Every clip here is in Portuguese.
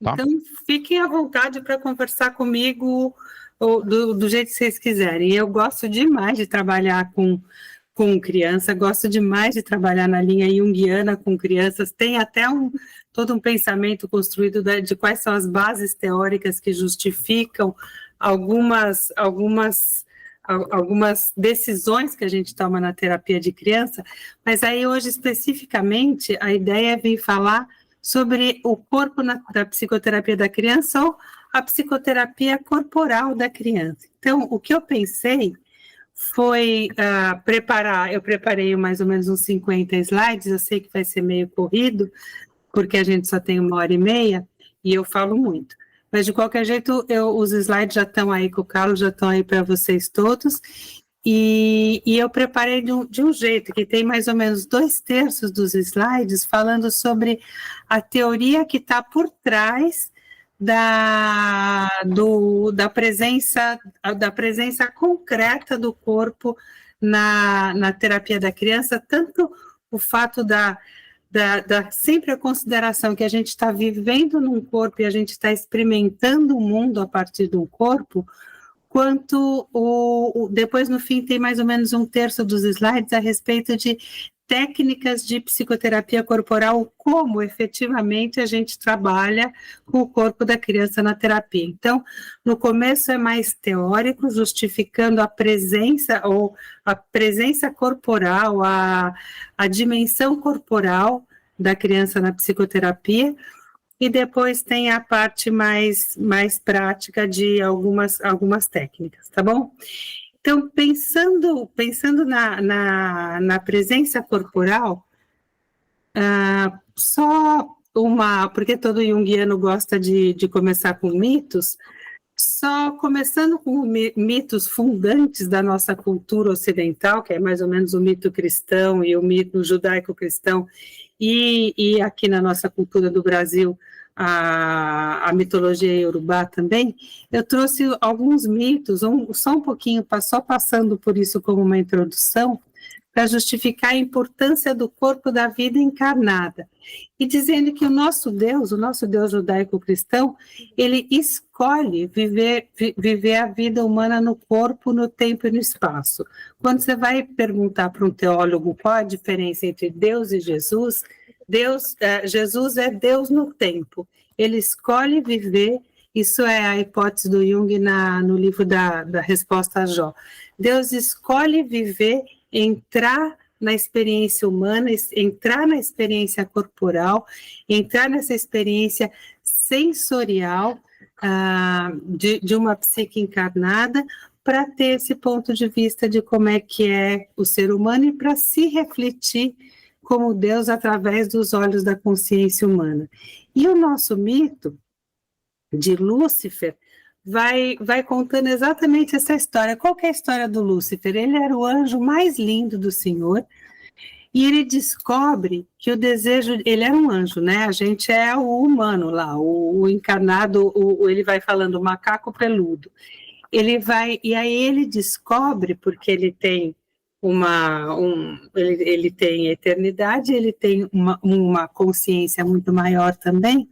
tá? Então, fiquem à vontade para conversar comigo do jeito que vocês quiserem. Eu gosto demais de trabalhar com criança, gosto demais de trabalhar na linha junguiana com crianças. Tem até todo um pensamento construído de quais são as bases teóricas que justificam algumas decisões que a gente toma na terapia de criança, mas aí hoje especificamente a ideia é vir falar sobre o corpo da psicoterapia da criança ou a psicoterapia corporal da criança. Então, o que eu pensei foi eu preparei mais ou menos uns 50 slides, eu sei que vai ser meio corrido, porque a gente só tem 1h30 e eu falo muito. Mas, de qualquer jeito, os slides já estão aí com o Carlos, já estão aí para vocês todos, e eu preparei de um jeito, que tem mais ou menos 2/3 dos slides falando sobre a teoria que está por trás da presença concreta do corpo na terapia da criança, tanto o fato da sempre a consideração que a gente está vivendo num corpo e a gente está experimentando o mundo a partir de um corpo, quanto depois no fim tem mais ou menos 1/3 dos slides a respeito de técnicas de psicoterapia corporal, como efetivamente a gente trabalha com o corpo da criança na terapia. Então, no começo é mais teórico, justificando a presença corporal, a dimensão corporal da criança na psicoterapia, e depois tem a parte mais prática de algumas técnicas, tá bom? Então, pensando na presença corporal, porque todo junguiano gosta de começar com mitos, só começando com mitos fundantes da nossa cultura ocidental, que é mais ou menos o mito cristão e o mito judaico-cristão, e aqui na nossa cultura do Brasil, a mitologia iorubá também, eu trouxe alguns mitos, só um pouquinho, só passando por isso como uma introdução, para justificar a importância do corpo da vida encarnada, e dizendo que o nosso Deus judaico-cristão, ele escolhe viver a vida humana no corpo, no tempo e no espaço. Quando você vai perguntar para um teólogo qual a diferença entre Deus e Jesus, Jesus é Deus no tempo, ele escolhe viver, isso é a hipótese do Jung no livro da Resposta a Jó. Deus escolhe viver, entrar na experiência humana, entrar na experiência corporal, entrar nessa experiência sensorial de uma psique encarnada, para ter esse ponto de vista de como é que é o ser humano e para se refletir como Deus através dos olhos da consciência humana. E o nosso mito de Lúcifer vai contando exatamente essa história. Qual que é a história do Lúcifer? Ele era o anjo mais lindo do Senhor, e ele descobre que o desejo... Ele era um anjo, né? A gente é o humano lá, o encarnado, ele vai falando, o macaco peludo. E aí ele descobre, porque ele tem ele tem eternidade, ele tem uma consciência muito maior também,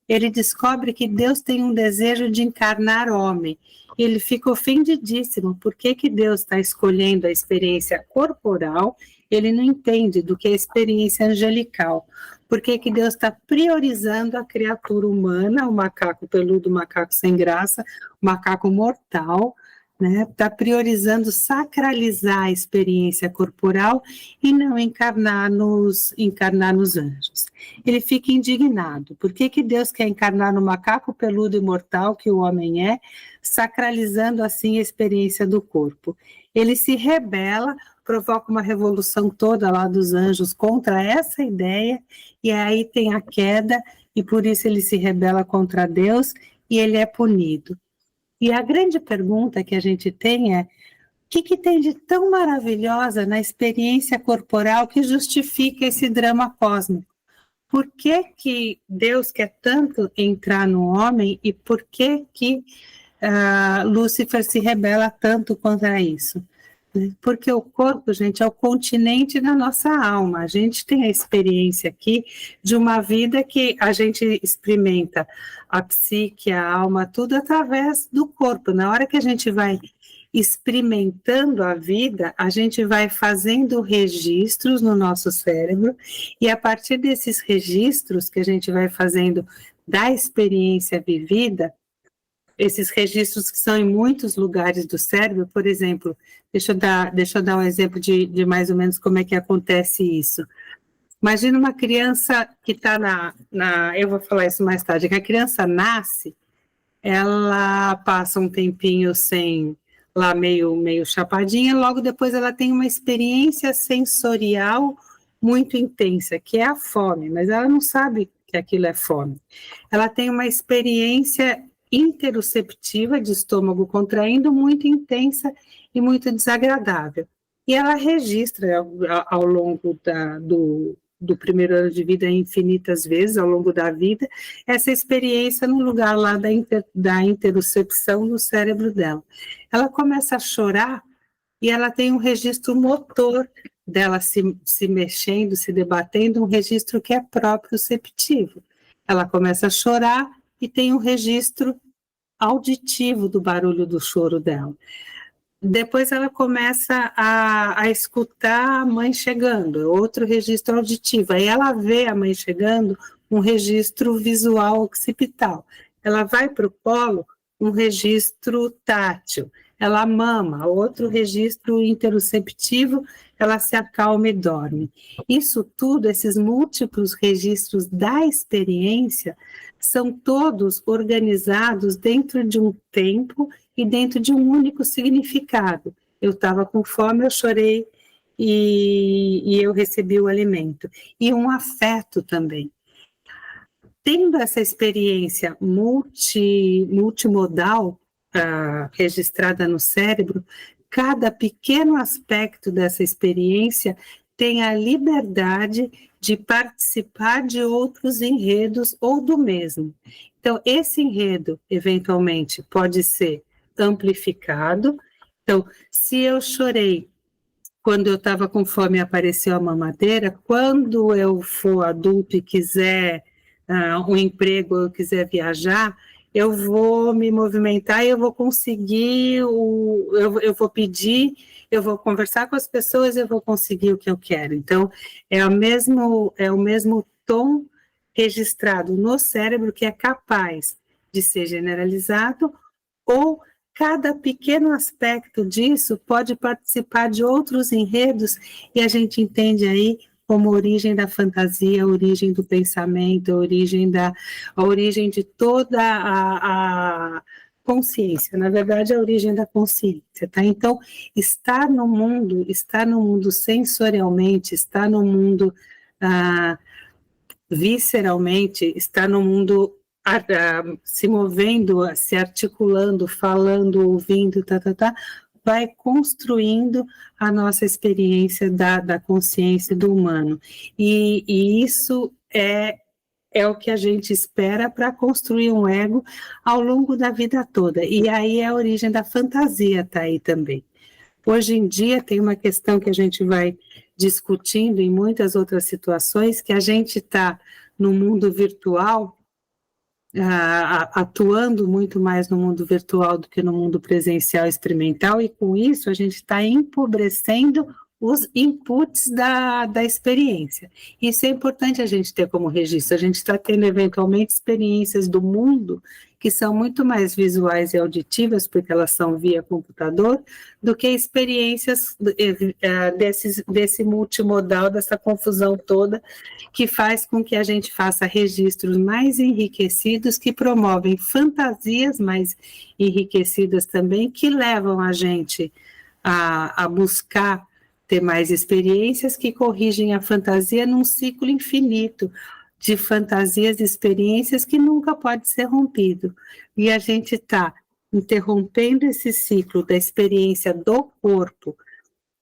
ele descobre que Deus tem um desejo de encarnar homem. Ele fica ofendidíssimo. Por que Deus está escolhendo a experiência corporal? Ele não entende do que é a experiência angelical. Por que Deus está priorizando a criatura humana, o macaco peludo, o macaco sem graça, o macaco mortal, né? Está priorizando sacralizar a experiência corporal e não encarnar nos anjos. Ele fica indignado. Por que Deus quer encarnar no macaco peludo imortal que o homem é, sacralizando assim a experiência do corpo? Ele se rebela, provoca uma revolução toda lá dos anjos contra essa ideia, e aí tem a queda, e por isso ele se rebela contra Deus, e ele é punido. E a grande pergunta que a gente tem é: o que tem de tão maravilhosa na experiência corporal que justifica esse drama cósmico? Por que Deus quer tanto entrar no homem e por que Lúcifer se rebela tanto contra isso? Porque o corpo, gente, é o continente da nossa alma. A gente tem a experiência aqui de uma vida que a gente experimenta a psique, a alma, tudo através do corpo. Na hora que a gente vai experimentando a vida, a gente vai fazendo registros no nosso cérebro, e a partir desses registros que a gente vai fazendo da experiência vivida, esses registros que são em muitos lugares do cérebro, por exemplo, deixa eu dar um exemplo de mais ou menos como é que acontece isso. Imagina uma criança que está eu vou falar isso mais tarde, que a criança nasce, ela passa um tempinho sem, lá meio chapadinha, logo depois ela tem uma experiência sensorial muito intensa, que é a fome, mas ela não sabe que aquilo é fome. Ela tem uma experiência interoceptiva de estômago contraindo muito intensa e muito desagradável. E ela registra ao longo do primeiro ano de vida infinitas vezes, ao longo da vida, essa experiência no lugar lá da interocepção no cérebro dela. Ela começa a chorar e ela tem um registro motor dela se mexendo, se debatendo, um registro que é proprioceptivo. Ela começa a chorar e tem um registro auditivo do barulho do choro dela. Depois ela começa a escutar a mãe chegando, outro registro auditivo. Aí ela vê a mãe chegando, um registro visual occipital. Ela vai para o colo, um registro tátil. Ela mama, outro registro interoceptivo, ela se acalma e dorme. Isso tudo, esses múltiplos registros da experiência, são todos organizados dentro de um tempo e dentro de um único significado. Eu estava com fome, eu chorei e eu recebi o alimento. E um afeto também. Tendo essa experiência multimodal registrada no cérebro, cada pequeno aspecto dessa experiência tem a liberdade de participar de outros enredos ou do mesmo. Então, esse enredo, eventualmente, pode ser amplificado. Então, se eu chorei quando eu estava com fome e apareceu a mamadeira, quando eu for adulto e quiser um emprego, eu quiser viajar, eu vou me movimentar e eu vou conseguir, eu vou pedir, eu vou conversar com as pessoas e eu vou conseguir o que eu quero. Então, é o mesmo tom registrado no cérebro que é capaz de ser generalizado, ou cada pequeno aspecto disso pode participar de outros enredos, e a gente entende aí como origem da fantasia, a origem do pensamento, a origem de toda a consciência, na verdade, a origem da consciência, tá? Então, estar no mundo sensorialmente, estar no mundo visceralmente, estar no mundo se movendo, se articulando, falando, ouvindo, vai construindo a nossa experiência da consciência do humano. E isso é o que a gente espera para construir um ego ao longo da vida toda. E aí é a origem da fantasia, está aí também. Hoje em dia tem uma questão que a gente vai discutindo em muitas outras situações, que a gente está no mundo virtual, atuando muito mais no mundo virtual do que no mundo presencial experimental, e com isso a gente está empobrecendo os inputs da experiência. Isso é importante a gente ter como registro. A gente está tendo eventualmente experiências do mundo que são muito mais visuais e auditivas, porque elas são via computador, do que experiências desse multimodal, dessa confusão toda, que faz com que a gente faça registros mais enriquecidos, que promovem fantasias mais enriquecidas também, que levam a gente a buscar ter mais experiências, que corrigem a fantasia num ciclo infinito de fantasias e experiências que nunca pode ser rompido. E a gente está interrompendo esse ciclo da experiência do corpo,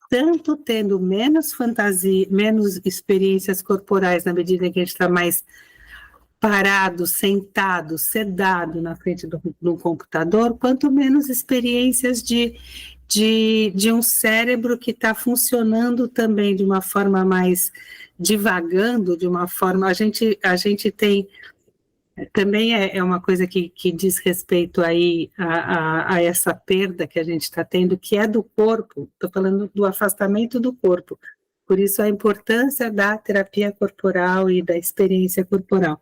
tanto tendo menos fantasia, menos experiências corporais, na medida que a gente está mais parado, sentado, sedado na frente do computador, quanto menos experiências de de um cérebro que está funcionando também de uma forma mais divagando, de uma forma... A gente tem... Também é uma coisa que diz respeito aí a essa perda que a gente está tendo, que é do corpo, estou falando do afastamento do corpo, por isso a importância da terapia corporal e da experiência corporal.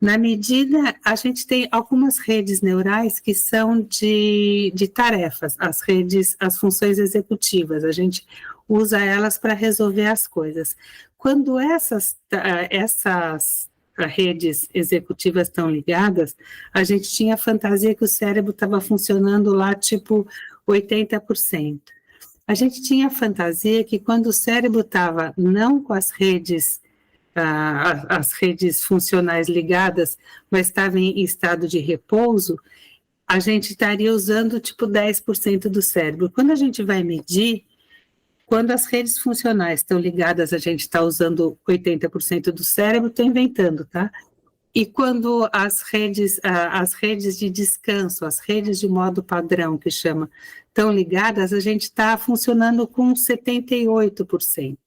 Na medida, a gente tem algumas redes neurais que são de tarefas, as funções executivas, a gente usa elas para resolver as coisas. Quando essas redes executivas estão ligadas, a gente tinha a fantasia que o cérebro estava funcionando lá tipo 80%. A gente tinha a fantasia que quando o cérebro estava não com as redes funcionais ligadas, mas estava em estado de repouso, a gente estaria usando tipo 10% do cérebro. Quando a gente vai medir, quando as redes funcionais estão ligadas, a gente está usando 80% do cérebro, estou inventando, tá? E quando as redes de descanso, as redes de modo padrão, que chama, estão ligadas, a gente está funcionando com 78%.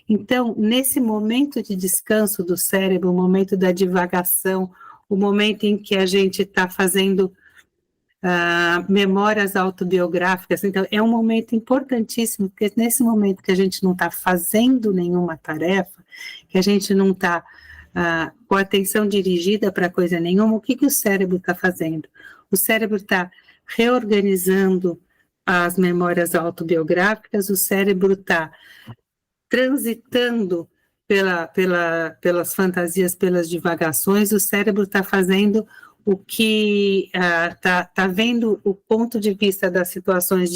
Então, nesse momento de descanso do cérebro, o momento da divagação, o momento em que a gente está fazendo memórias autobiográficas, então é um momento importantíssimo, porque nesse momento que a gente não está fazendo nenhuma tarefa, que a gente não está com a atenção dirigida para coisa nenhuma, o que o cérebro está fazendo? O cérebro está reorganizando as memórias autobiográficas, o cérebro está transitando pelas fantasias, pelas divagações, o cérebro está fazendo o que está vendo o ponto de vista das situações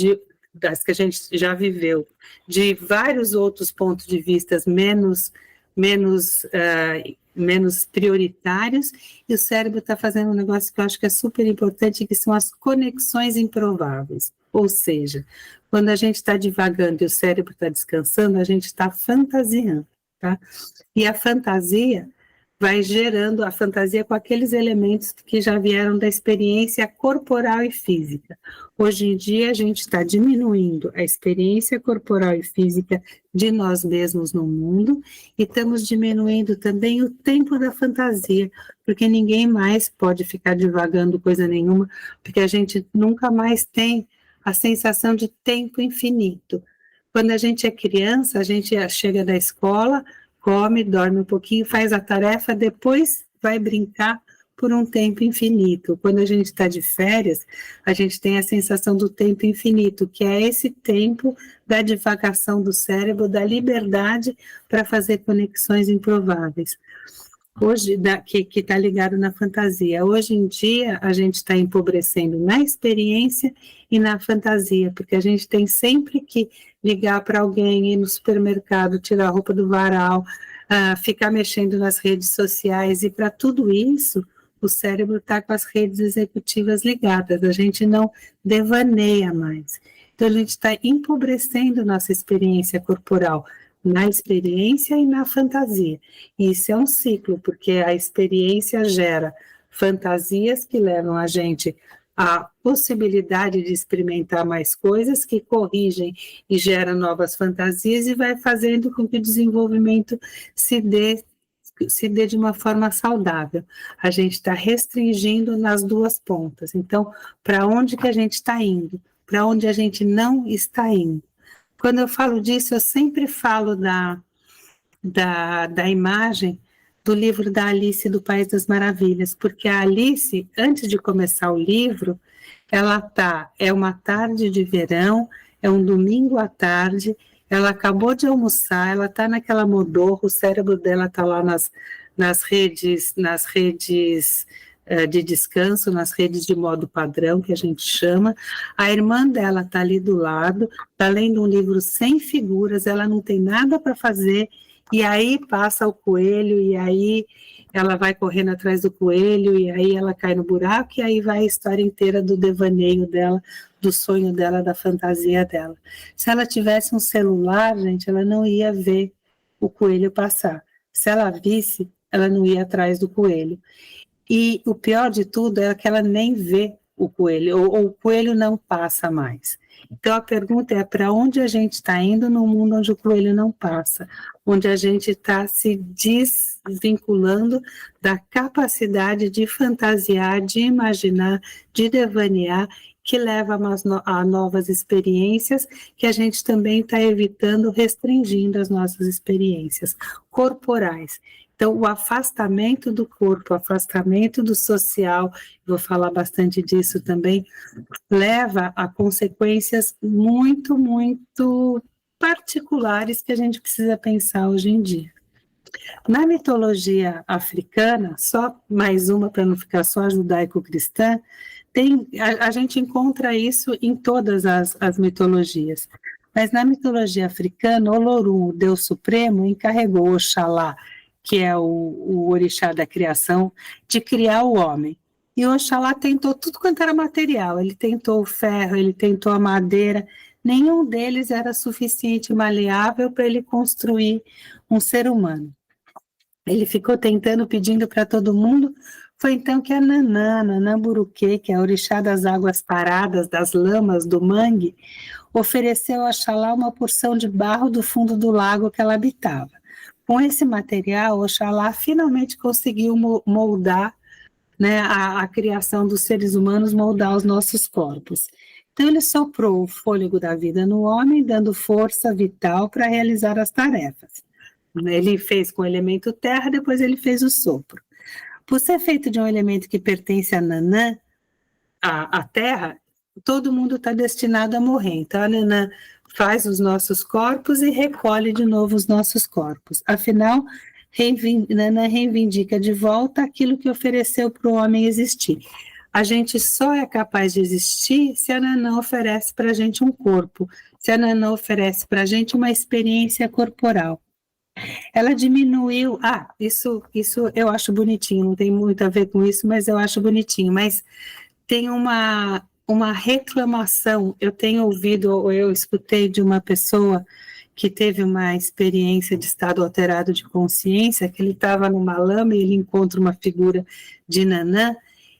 das que a gente já viveu, de vários outros pontos de vista menos prioritários, e o cérebro está fazendo um negócio que eu acho que é super importante, que são as conexões improváveis. Ou seja, quando a gente está divagando e o cérebro está descansando, a gente está fantasiando, tá? E a fantasia vai gerando a fantasia com aqueles elementos que já vieram da experiência corporal e física. Hoje em dia, a gente está diminuindo a experiência corporal e física de nós mesmos no mundo e estamos diminuindo também o tempo da fantasia, porque ninguém mais pode ficar divagando coisa nenhuma, porque a gente nunca mais tem a sensação de tempo infinito. Quando a gente é criança, a gente chega da escola, come, dorme um pouquinho, faz a tarefa, depois vai brincar por um tempo infinito. Quando a gente está de férias, a gente tem a sensação do tempo infinito, que é esse tempo da divagação do cérebro, da liberdade para fazer conexões improváveis. Hoje, que está ligado na fantasia. Hoje em dia, a gente está empobrecendo na experiência e na fantasia, porque a gente tem sempre que ligar para alguém, ir no supermercado, tirar a roupa do varal, ficar mexendo nas redes sociais, e para tudo isso, o cérebro está com as redes executivas ligadas, a gente não devaneia mais. Então, a gente está empobrecendo nossa experiência corporal, na experiência e na fantasia. E isso é um ciclo, porque a experiência gera fantasias que levam a gente à possibilidade de experimentar mais coisas, que corrigem e geram novas fantasias e vai fazendo com que o desenvolvimento se dê de uma forma saudável. A gente está restringindo nas duas pontas. Então, para onde que a gente está indo? Para onde a gente não está indo? Quando eu falo disso, eu sempre falo da imagem do livro da Alice do País das Maravilhas, porque a Alice, antes de começar o livro, é uma tarde de verão, é um domingo à tarde, ela acabou de almoçar, ela está naquela modorra, o cérebro dela está lá nas redes de descanso, nas redes de modo padrão, que a gente chama. A irmã dela está ali do lado, está lendo um livro sem figuras, ela não tem nada para fazer, e aí passa o coelho, e aí ela vai correndo atrás do coelho, e aí ela cai no buraco, e aí vai a história inteira do devaneio dela, do sonho dela, da fantasia dela. Se ela tivesse um celular, gente, ela não ia ver o coelho passar. Se ela visse, ela não ia atrás do coelho. E o pior de tudo é que ela nem vê o coelho, ou o coelho não passa mais. Então, a pergunta é para onde a gente está indo no mundo onde o coelho não passa, onde a gente está se desvinculando da capacidade de fantasiar, de imaginar, de devanear, que leva a novas experiências, que a gente também está evitando, restringindo as nossas experiências corporais. Então, o afastamento do corpo, o afastamento do social, vou falar bastante disso também, leva a consequências muito, muito particulares que a gente precisa pensar hoje em dia. Na mitologia africana, só mais uma para não ficar só judaico-cristã, a gente encontra isso em todas as mitologias. Mas na mitologia africana, Olorum, o Deus Supremo, encarregou Oxalá, que é o orixá da criação, de criar o homem. E Oxalá tentou tudo quanto era material, ele tentou o ferro, ele tentou a madeira, nenhum deles era suficiente maleável para ele construir um ser humano. Ele ficou tentando, pedindo para todo mundo, foi então que a Nanã Buruquê, que é a orixá das águas paradas, das lamas, do mangue, ofereceu a Oxalá uma porção de barro do fundo do lago que ela habitava. Com esse material, Oxalá finalmente conseguiu moldar, né, a criação dos seres humanos, moldar os nossos corpos. Então ele soprou o fôlego da vida no homem, dando força vital para realizar as tarefas. Ele fez com o elemento terra, depois ele fez o sopro. Por ser feito de um elemento que pertence a Nanã, a terra, todo mundo está destinado a morrer. Então a Nanã faz os nossos corpos e recolhe de novo os nossos corpos. Afinal, Nanã reivindica de volta aquilo que ofereceu para o homem existir. A gente só é capaz de existir se a Nanã oferece para a gente um corpo, se a Nanã oferece para a gente uma experiência corporal. Ela diminuiu, isso eu acho bonitinho, não tem muito a ver com isso, mas eu acho bonitinho, mas tem uma reclamação, eu tenho ouvido, ou eu escutei de uma pessoa que teve uma experiência de estado alterado de consciência, que ele estava numa lama e ele encontra uma figura de Nanã,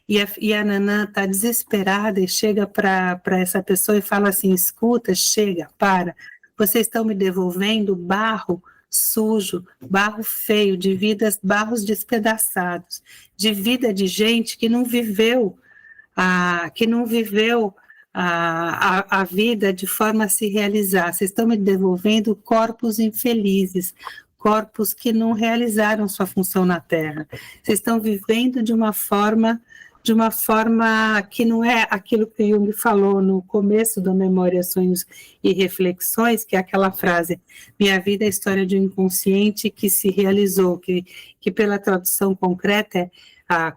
e a Nanã está desesperada e chega para essa pessoa e fala assim, escuta, chega, para, vocês estão me devolvendo barro sujo, barro feio, de vidas, barros despedaçados, de vida de gente que não viveu a vida de forma a se realizar. Vocês estão me devolvendo corpos infelizes, corpos que não realizaram sua função na Terra. Vocês estão vivendo de uma forma que não é aquilo que Jung falou no começo do Memória, Sonhos e Reflexões, que é aquela frase, minha vida é a história de um inconsciente que se realizou, que pela tradução concreta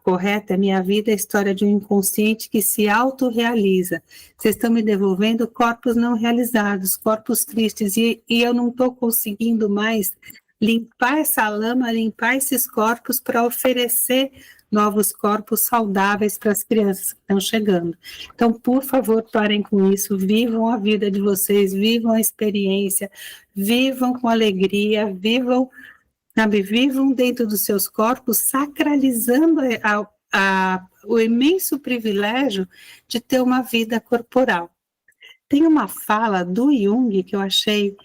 correta, minha vida é a história de um inconsciente que se autorrealiza. Vocês estão me devolvendo corpos não realizados, corpos tristes, e eu não estou conseguindo mais limpar essa lama, limpar esses corpos para oferecer novos corpos saudáveis para as crianças que estão chegando. Então, por favor, parem com isso, vivam a vida de vocês, vivam a experiência, vivam com alegria, vivam dentro dos seus corpos, sacralizando o imenso privilégio de ter uma vida corporal. Tem uma fala do Jung que eu achei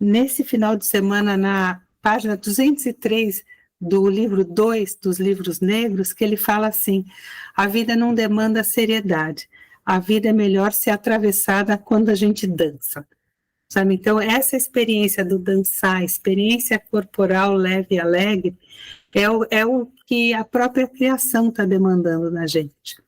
nesse final de semana na página 203 do livro 2 dos livros negros, que ele fala assim, a vida não demanda seriedade, a vida é melhor ser atravessada quando a gente dança. Sabe? Então, essa experiência do dançar, experiência corporal leve e alegre, é o que a própria criação está demandando na gente.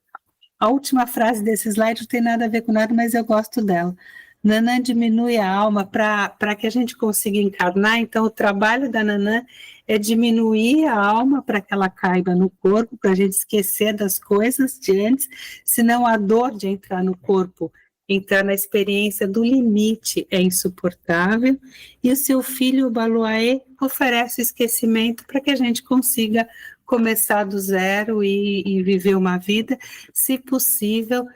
A última frase desse slide não tem nada a ver com nada, mas eu gosto dela. Nanã diminui a alma para que a gente consiga encarnar, então o trabalho da Nanã é diminuir a alma para que ela caiba no corpo, para a gente esquecer das coisas de antes, senão a dor de entrar no corpo, entrar na experiência do limite é insuportável, e o seu filho, o Baluaê, oferece o esquecimento para que a gente consiga começar do zero e viver uma vida, se possível,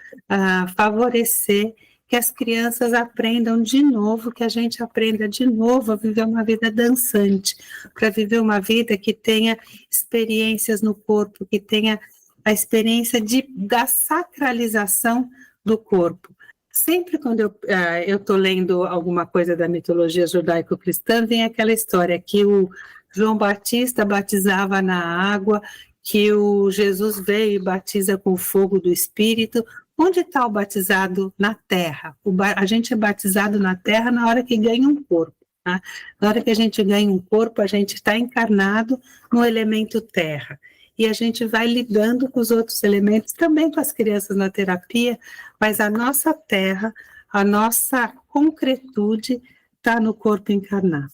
favorecer que as crianças aprendam de novo, que a gente aprenda de novo a viver uma vida dançante, para viver uma vida que tenha experiências no corpo, que tenha a experiência da sacralização do corpo. Sempre quando eu estou lendo alguma coisa da mitologia judaico-cristã, vem aquela história que o João Batista batizava na água, que o Jesus veio e batiza com o fogo do Espírito. Onde está o batizado na terra? A gente é batizado na terra na hora que ganha um corpo. Tá? Na hora que a gente ganha um corpo, a gente está encarnado no elemento terra. E a gente vai lidando com os outros elementos, também com as crianças na terapia, mas a nossa terra, a nossa concretude está no corpo encarnado.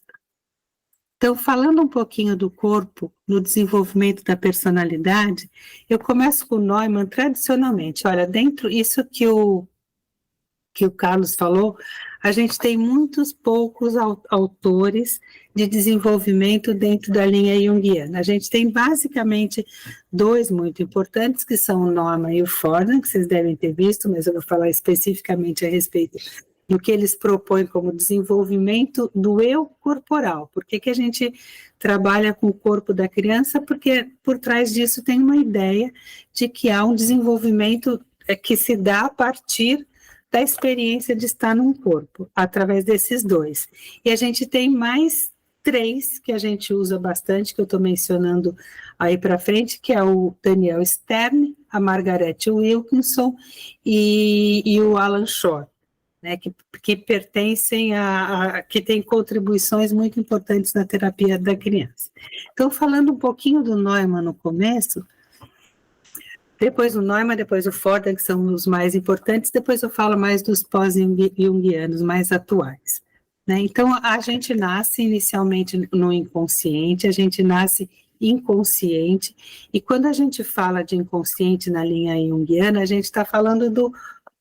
Então, falando um pouquinho do corpo, no desenvolvimento da personalidade, eu começo com o Neumann tradicionalmente. Olha, dentro isso que o Carlos falou, a gente tem muitos poucos autores de desenvolvimento dentro da linha junguiana. A gente tem basicamente dois muito importantes, que são o Neumann e o Fordham, que vocês devem ter visto, mas eu vou falar especificamente a respeito do que eles propõem como desenvolvimento do eu corporal. Por que a gente trabalha com o corpo da criança? Porque por trás disso tem uma ideia de que há um desenvolvimento que se dá a partir da experiência de estar num corpo, através desses dois. E a gente tem mais 3 que a gente usa bastante, que eu estou mencionando aí para frente, que é o Daniel Stern, a Margaret Wilkinson e o Alan Shore, né, que pertencem que têm contribuições muito importantes na terapia da criança. Então, falando um pouquinho do Neumann no começo, depois o Neumann, depois o Fordham, que são os mais importantes, depois eu falo mais dos pós-junguianos, mais atuais. Né? Então, a gente nasce inicialmente no inconsciente, a gente nasce inconsciente, e quando a gente fala de inconsciente na linha junguiana, a gente está falando do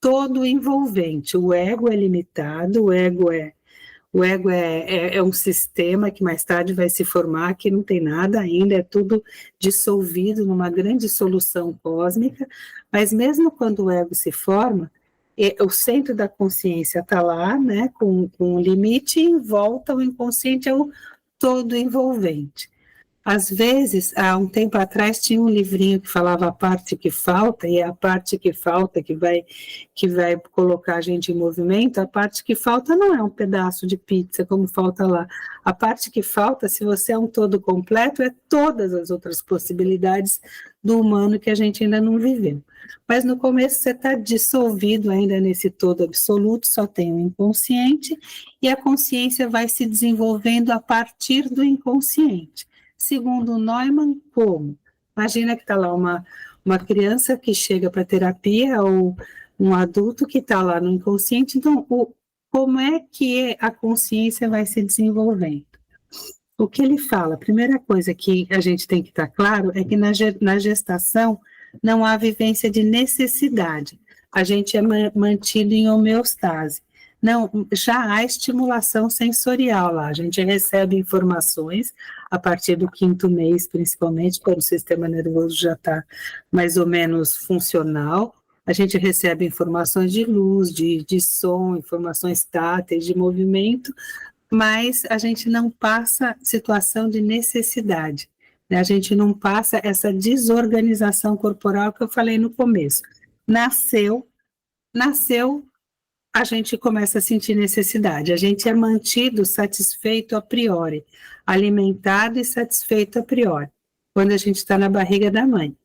todo envolvente. O ego é limitado, o ego é um sistema que mais tarde vai se formar, que não tem nada ainda, é tudo dissolvido numa grande solução cósmica, mas mesmo quando o ego se forma, o centro da consciência está lá, né, com um limite, e em volta o inconsciente é o todo envolvente. Às vezes, há um tempo atrás, tinha um livrinho que falava a parte que falta, e é a parte que falta que vai colocar a gente em movimento. A parte que falta não é um pedaço de pizza, como falta lá. A parte que falta, se você é um todo completo, é todas as outras possibilidades do humano que a gente ainda não viveu. Mas no começo você está dissolvido ainda nesse todo absoluto, só tem o inconsciente, e a consciência vai se desenvolvendo a partir do inconsciente. Segundo o Neumann, como? Imagina que está lá uma criança que chega para terapia, ou um adulto que está lá no inconsciente, então como é que a consciência vai se desenvolvendo? O que ele fala, a primeira coisa que a gente tem que estar claro é que na gestação não há vivência de necessidade, a gente é mantido em homeostase. Não, já há estimulação sensorial lá, a gente recebe informações a partir do 5º mês, principalmente, quando o sistema nervoso já está mais ou menos funcional, a gente recebe informações de luz, de som, informações táteis, de movimento, mas a gente não passa situação de necessidade, né? A gente não passa essa desorganização corporal que eu falei no começo. Nasceu, a gente começa a sentir necessidade, a gente é mantido satisfeito a priori, alimentado e satisfeito a priori, quando a gente está na barriga da mãe.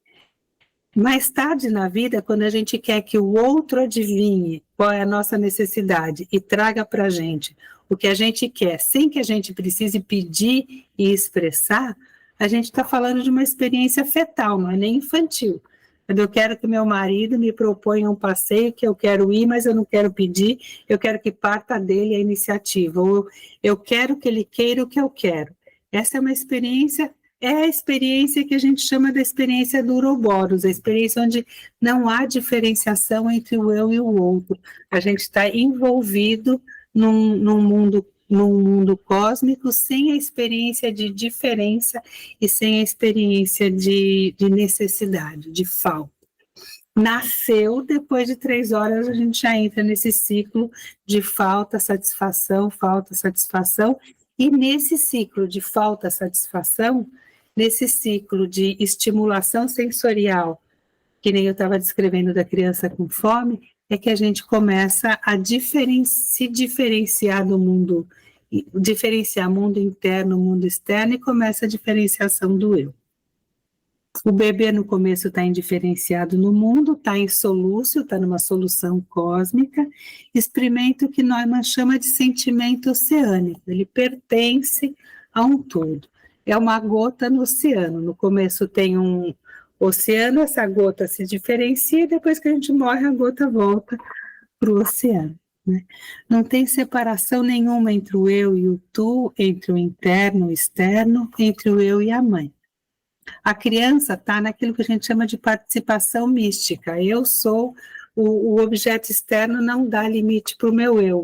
Mais tarde na vida, quando a gente quer que o outro adivinhe qual é a nossa necessidade e traga para a gente o que a gente quer, sem que a gente precise pedir e expressar, a gente está falando de uma experiência fetal, não é nem infantil. Quando eu quero que meu marido me proponha um passeio que eu quero ir, mas eu não quero pedir, eu quero que parta dele a iniciativa, ou eu quero que ele queira o que eu quero. Essa é uma experiência, é a experiência que a gente chama da experiência do Ouroboros, a experiência onde não há diferenciação entre o eu e o outro. A gente está envolvido num mundo cósmico, sem a experiência de diferença e sem a experiência de necessidade, de falta. Nasceu, depois de 3 horas a gente já entra nesse ciclo de falta, satisfação, e nesse ciclo de falta, satisfação, nesse ciclo de estimulação sensorial, que nem eu estava descrevendo da criança com fome, é que a gente começa a se diferenciar do mundo, diferenciar mundo interno, mundo externo, e começa a diferenciação do eu. O bebê no começo está indiferenciado no mundo, está em solúcio, está numa solução cósmica, experimenta o que Neumann chama de sentimento oceânico, ele pertence a um todo. É uma gota no oceano, no começo tem um oceano, essa gota se diferencia, e depois que a gente morre, a gota volta para o oceano. Né? Não tem separação nenhuma entre o eu e o tu, entre o interno e o externo, entre o eu e a mãe. A criança está naquilo que a gente chama de participação mística. Eu sou, o objeto externo não dá limite para o meu eu.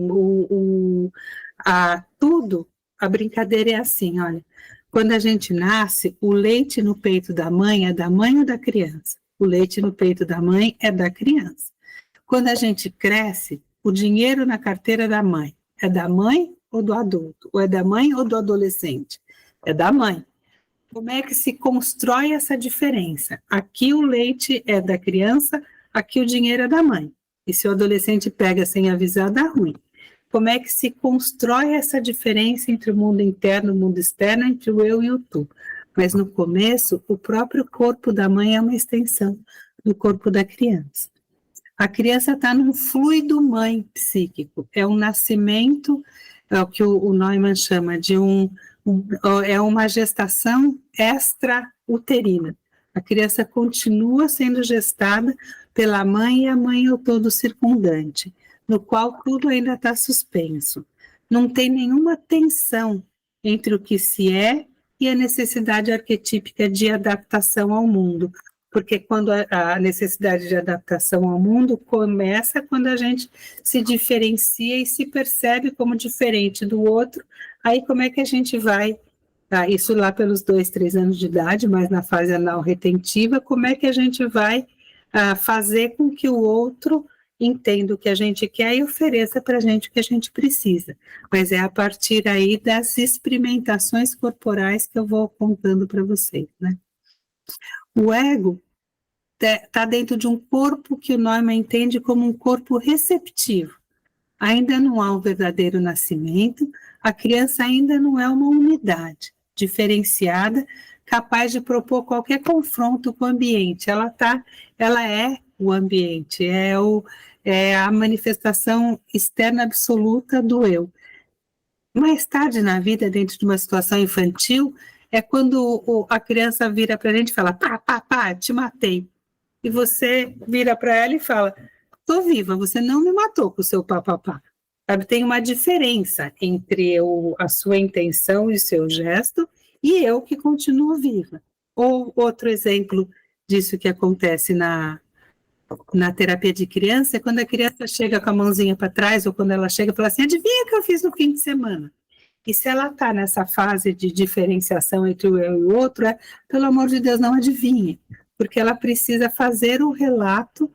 Tudo, a brincadeira é assim, olha, quando a gente nasce, o leite no peito da mãe é da mãe ou da criança? O leite no peito da mãe é da criança. Quando a gente cresce, o dinheiro na carteira da mãe é da mãe ou do adulto? Ou é da mãe ou do adolescente? É da mãe. Como é que se constrói essa diferença? Aqui o leite é da criança, aqui o dinheiro é da mãe. E se o adolescente pega sem avisar, dá ruim. Como é que se constrói essa diferença entre o mundo interno e o mundo externo, entre o eu e o tu? Mas no começo, o próprio corpo da mãe é uma extensão do corpo da criança. A criança está num fluido mãe psíquico, é um nascimento, é o que o Neumann chama de é uma gestação extrauterina. A criança continua sendo gestada pela mãe e a mãe é o todo circundante, no qual tudo ainda está suspenso. Não tem nenhuma tensão entre o que se é e a necessidade arquetípica de adaptação ao mundo, porque quando a necessidade de adaptação ao mundo começa quando a gente se diferencia e se percebe como diferente do outro, aí como é que a gente vai, isso lá pelos 2, 3 anos de idade, mas na fase anal retentiva, como é que a gente vai fazer com que o outro entenda o que a gente quer e ofereça para a gente o que a gente precisa. Mas é a partir aí das experimentações corporais que eu vou contando para vocês, né? O ego está dentro de um corpo que o Neumann entende como um corpo receptivo. Ainda não há um verdadeiro nascimento, a criança ainda não é uma unidade diferenciada, capaz de propor qualquer confronto com o ambiente. Ela é o ambiente, é a manifestação externa absoluta do eu. Mais tarde na vida, dentro de uma situação infantil, é quando a criança vira para a gente e fala, pá, te matei. E você vira para ela e fala, estou viva, você não me matou com o seu papapá. Sabe, tem uma diferença entre a sua intenção e o seu gesto e eu que continuo viva. Ou outro exemplo disso que acontece na terapia de criança é quando a criança chega com a mãozinha para trás ou quando ela chega e fala assim, adivinha o que eu fiz no fim de semana? E se ela está nessa fase de diferenciação entre o eu e o outro, pelo amor de Deus, não adivinhe, porque ela precisa fazer um relato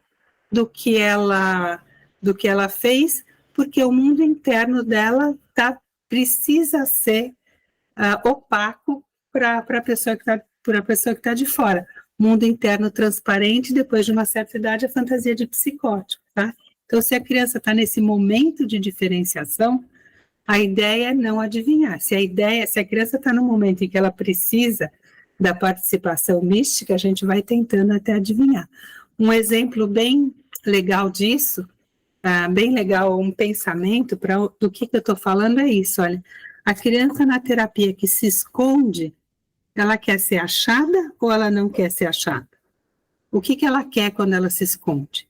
do que ela fez, porque o mundo interno dela precisa ser opaco para a pessoa que está de fora. Mundo interno transparente, depois de uma certa idade, a fantasia de psicótico, tá? Então, se a criança está nesse momento de diferenciação, a ideia é não adivinhar. Se a criança está no momento em que ela precisa da participação mística, a gente vai tentando até adivinhar. Um exemplo bem legal disso, bem legal, um pensamento do que eu estou falando é isso, olha, a criança na terapia que se esconde, ela quer ser achada ou ela não quer ser achada? O que ela quer quando ela se esconde?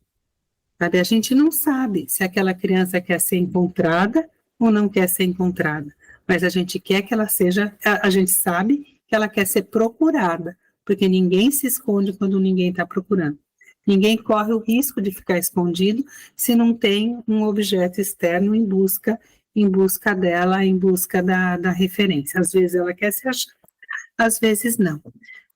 Sabe, a gente não sabe se aquela criança quer ser encontrada ou não quer ser encontrada, mas a gente quer que ela seja, a gente sabe que ela quer ser procurada, porque ninguém se esconde quando ninguém está procurando. Ninguém corre o risco de ficar escondido se não tem um objeto externo em busca dela, em busca da referência. Às vezes ela quer se achar, às vezes não.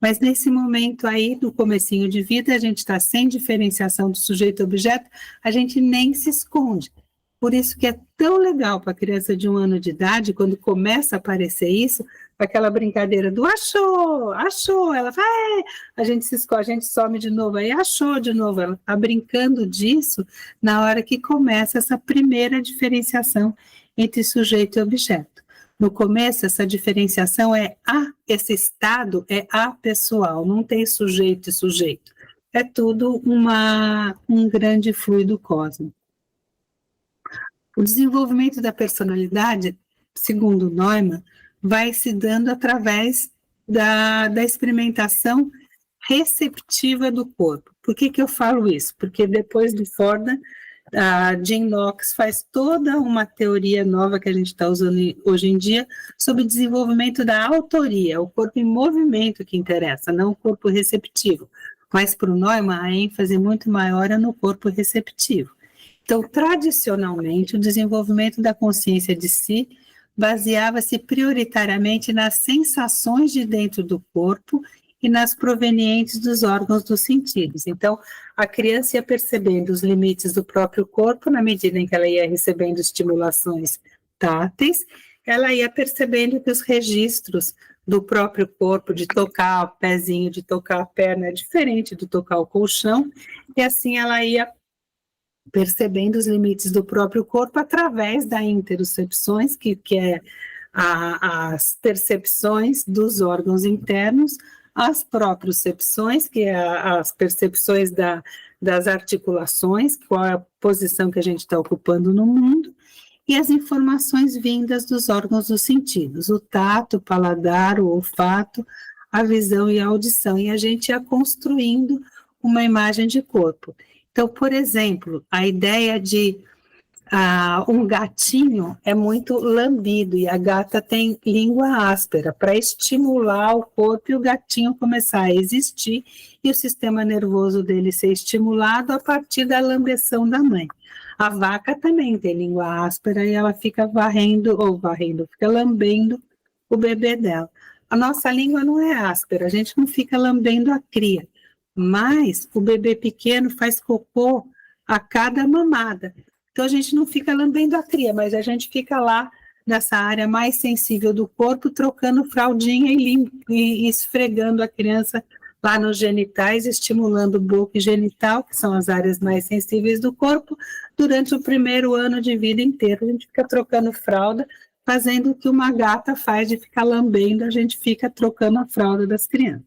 Mas nesse momento aí, do comecinho de vida, a gente está sem diferenciação do sujeito-objeto, a gente nem se esconde. Por isso que é tão legal para a criança de 1 ano de idade, quando começa a aparecer isso, aquela brincadeira do achou, achou, ela vai, a gente se escolhe, a gente some de novo, aí achou de novo, ela está brincando disso na hora que começa essa primeira diferenciação entre sujeito e objeto. No começo, essa diferenciação esse estado é apessoal, não tem sujeito e sujeito. É tudo um grande fluido cósmico. O desenvolvimento da personalidade, segundo Neumann, vai se dando através da experimentação receptiva do corpo. Por que eu falo isso? Porque depois do Fordham, a Jean Knox faz toda uma teoria nova que a gente está usando hoje em dia sobre o desenvolvimento da autoria, o corpo em movimento que interessa, não o corpo receptivo. Mas para o Neumann, a ênfase muito maior é no corpo receptivo. Então, tradicionalmente, o desenvolvimento da consciência de si baseava-se prioritariamente nas sensações de dentro do corpo e nas provenientes dos órgãos dos sentidos. Então, a criança ia percebendo os limites do próprio corpo na medida em que ela ia recebendo estimulações táteis, ela ia percebendo que os registros do próprio corpo, de tocar o pezinho, de tocar a perna, é diferente do tocar o colchão, e assim ela ia percebendo os limites do próprio corpo através da interocepções, que é as percepções dos órgãos internos, as propriocepções, que é as percepções das articulações, qual é a posição que a gente está ocupando no mundo, e as informações vindas dos órgãos dos sentidos, o tato, o paladar, o olfato, a visão e a audição, e a gente ia construindo uma imagem de corpo. Então, por exemplo, a ideia de um gatinho é muito lambido e a gata tem língua áspera para estimular o corpo e o gatinho começar a existir e o sistema nervoso dele ser estimulado a partir da lambeção da mãe. A vaca também tem língua áspera e ela fica fica lambendo o bebê dela. A nossa língua não é áspera, a gente não fica lambendo a cria, mas o bebê pequeno faz cocô a cada mamada. Então, a gente não fica lambendo a cria, mas a gente fica lá nessa área mais sensível do corpo, trocando fraldinha e esfregando a criança lá nos genitais, estimulando boca e genital, que são as áreas mais sensíveis do corpo, durante o primeiro ano de vida inteiro. A gente fica trocando fralda, fazendo o que uma gata faz de ficar lambendo, a gente fica trocando a fralda das crianças.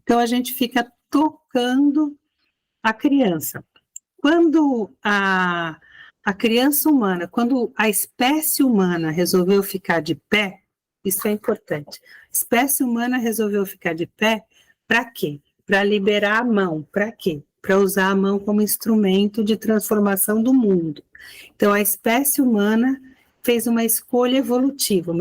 Então, a gente fica tocando a criança. Quando a criança humana, quando a espécie humana resolveu ficar de pé, isso é importante. A espécie humana resolveu ficar de pé para quê? Para liberar a mão. Para quê? Para usar a mão como instrumento de transformação do mundo. Então, a espécie humana fez uma escolha evolutiva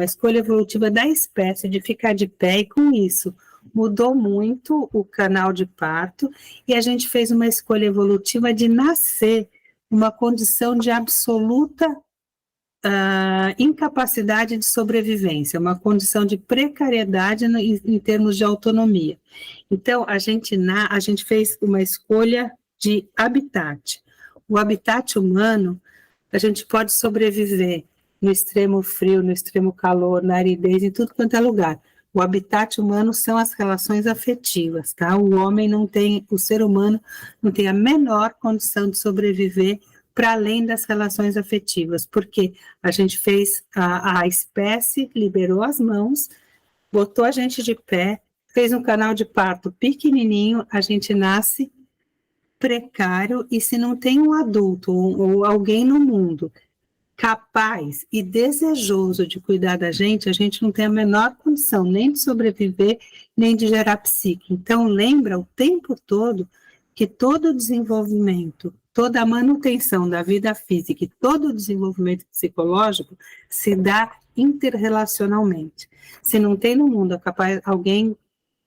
da espécie de ficar de pé, e com isso mudou muito o canal de parto, e a gente fez uma escolha evolutiva de nascer uma condição de absoluta incapacidade de sobrevivência, uma condição de precariedade em termos de autonomia. Então, a gente fez uma escolha de habitat. O habitat humano, a gente pode sobreviver no extremo frio, no extremo calor, na aridez, em tudo quanto é lugar. O habitat humano são as relações afetivas, tá? O ser humano não tem a menor condição de sobreviver para além das relações afetivas, porque a gente fez, a espécie liberou as mãos, botou a gente de pé, fez um canal de parto pequenininho, a gente nasce precário, e se não tem um adulto ou alguém no mundo capaz e desejoso de cuidar da gente, a gente não tem a menor condição nem de sobreviver, nem de gerar psique. Então, lembra o tempo todo que todo o desenvolvimento, toda a manutenção da vida física e todo o desenvolvimento psicológico se dá interrelacionalmente. Se não tem no mundo alguém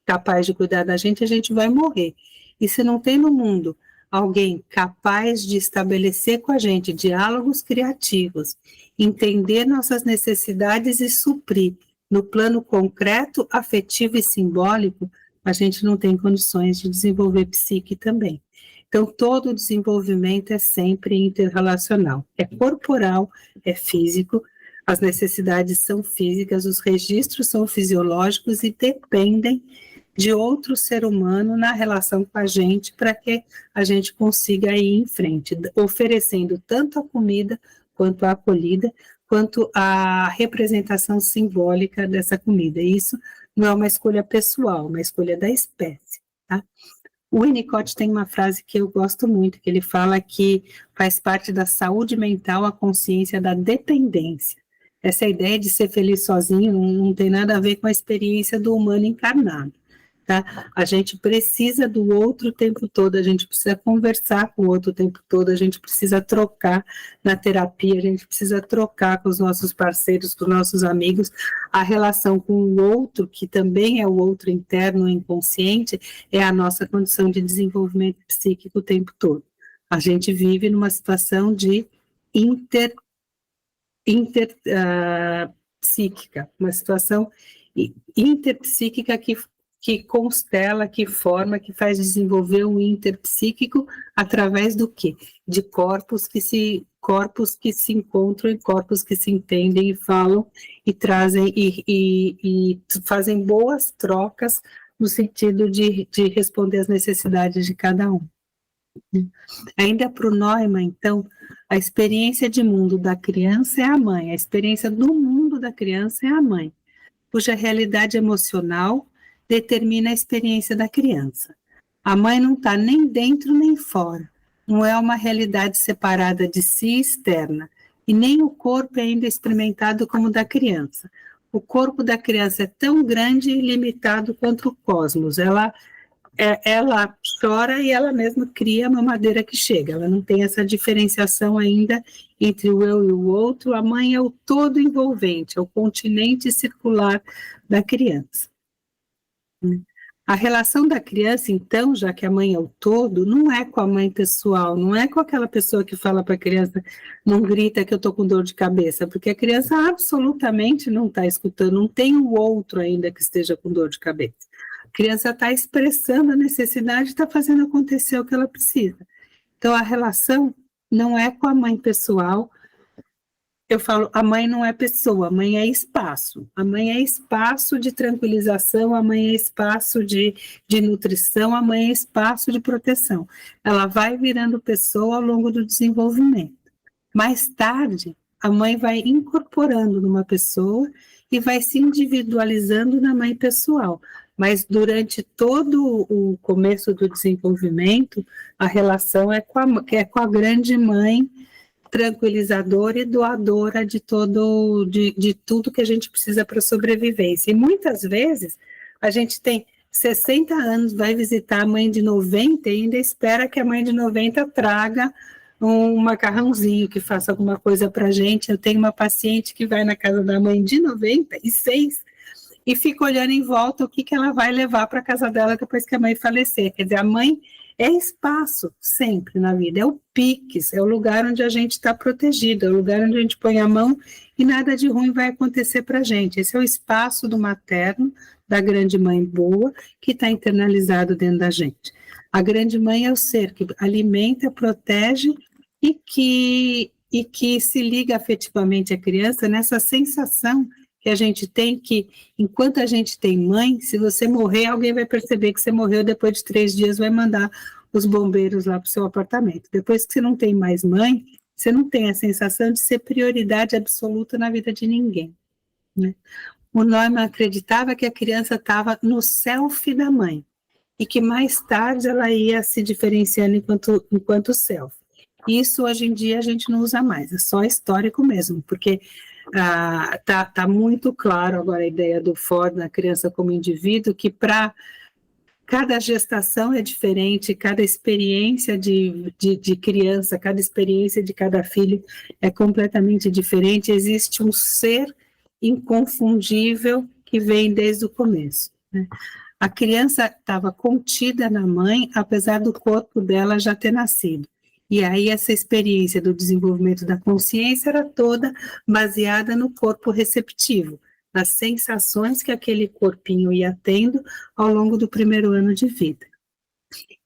capaz de cuidar da gente, a gente vai morrer. E se não tem no mundo alguém capaz de estabelecer com a gente diálogos criativos, entender nossas necessidades e suprir no plano concreto, afetivo e simbólico, a gente não tem condições de desenvolver psique também. Então, todo o desenvolvimento é sempre interrelacional. É corporal, é físico, as necessidades são físicas, os registros são fisiológicos e dependem de outro ser humano na relação com a gente para que a gente consiga ir em frente, oferecendo tanto a comida quanto a acolhida, quanto a representação simbólica dessa comida. Isso não é uma escolha pessoal, uma escolha da espécie, tá? O Winnicott tem uma frase que eu gosto muito, que ele fala que faz parte da saúde mental a consciência da dependência. Essa ideia de ser feliz sozinho não tem nada a ver com a experiência do humano encarnado. Tá? A gente precisa do outro o tempo todo, a gente precisa conversar com o outro o tempo todo, a gente precisa trocar na terapia, a gente precisa trocar com os nossos parceiros, com os nossos amigos, a relação com o outro, que também é o outro interno, inconsciente, é a nossa condição de desenvolvimento psíquico o tempo todo. A gente vive numa situação de psíquica, uma situação interpsíquica que constela, que forma, que faz desenvolver o interpsíquico através do quê? De corpos que se encontram e corpos que se entendem e falam e trazem e fazem boas trocas no sentido de responder às necessidades de cada um. Ainda para o Neumann, então, a experiência de mundo da criança é a mãe, a experiência do mundo da criança é a mãe, cuja realidade emocional determina a experiência da criança. A mãe não está nem dentro nem fora, não é uma realidade separada de si externa, e nem o corpo é ainda experimentado como o da criança. O corpo da criança é tão grande e limitado quanto o cosmos, ela chora e ela mesma cria a mamadeira que chega, ela não tem essa diferenciação ainda entre o eu e o outro, a mãe é o todo envolvente, é o continente circular da criança. A relação da criança, então, já que a mãe é o todo, não é com a mãe pessoal, não é com aquela pessoa que fala para a criança, não grita que eu estou com dor de cabeça, porque a criança absolutamente não está escutando, não tem o outro ainda que esteja com dor de cabeça. A criança está expressando a necessidade, está fazendo acontecer o que ela precisa. Então, a relação não é com a mãe pessoal. Eu falo, a mãe não é pessoa, a mãe é espaço. A mãe é espaço de tranquilização, a mãe é espaço de nutrição, a mãe é espaço de proteção. Ela vai virando pessoa ao longo do desenvolvimento. Mais tarde, a mãe vai incorporando numa pessoa e vai se individualizando na mãe pessoal. Mas durante todo o começo do desenvolvimento, a relação é com a grande mãe tranquilizadora e doadora de tudo que a gente precisa para a sobrevivência. E muitas vezes a gente tem 60 anos, vai visitar a mãe de 90 e ainda espera que a mãe de 90 traga um macarrãozinho, que faça alguma coisa para a gente. Eu tenho uma paciente que vai na casa da mãe de 96 e fica olhando em volta o que ela vai levar para a casa dela depois que a mãe falecer. Quer dizer, a mãe é espaço sempre na vida, é o piques, é o lugar onde a gente está protegido, é o lugar onde a gente põe a mão e nada de ruim vai acontecer para a gente. Esse é o espaço do materno, da grande mãe boa, que está internalizado dentro da gente. A grande mãe é o ser que alimenta, protege e que se liga afetivamente à criança nessa sensação que a gente tem que, enquanto a gente tem mãe, se você morrer, alguém vai perceber que você morreu, depois de 3 dias vai mandar os bombeiros lá para o seu apartamento. Depois que você não tem mais mãe, você não tem a sensação de ser prioridade absoluta na vida de ninguém, né? O Neumann acreditava que a criança estava no self da mãe, e que mais tarde ela ia se diferenciando enquanto self. Isso hoje em dia a gente não usa mais, é só histórico mesmo, porque tá muito claro agora a ideia do Ford na criança como indivíduo, que para cada gestação é diferente, cada experiência de criança, cada experiência de cada filho é completamente diferente, existe um ser inconfundível que vem desde o começo, né? A criança estava contida na mãe, apesar do corpo dela já ter nascido. E aí essa experiência do desenvolvimento da consciência era toda baseada no corpo receptivo, nas sensações que aquele corpinho ia tendo ao longo do primeiro ano de vida.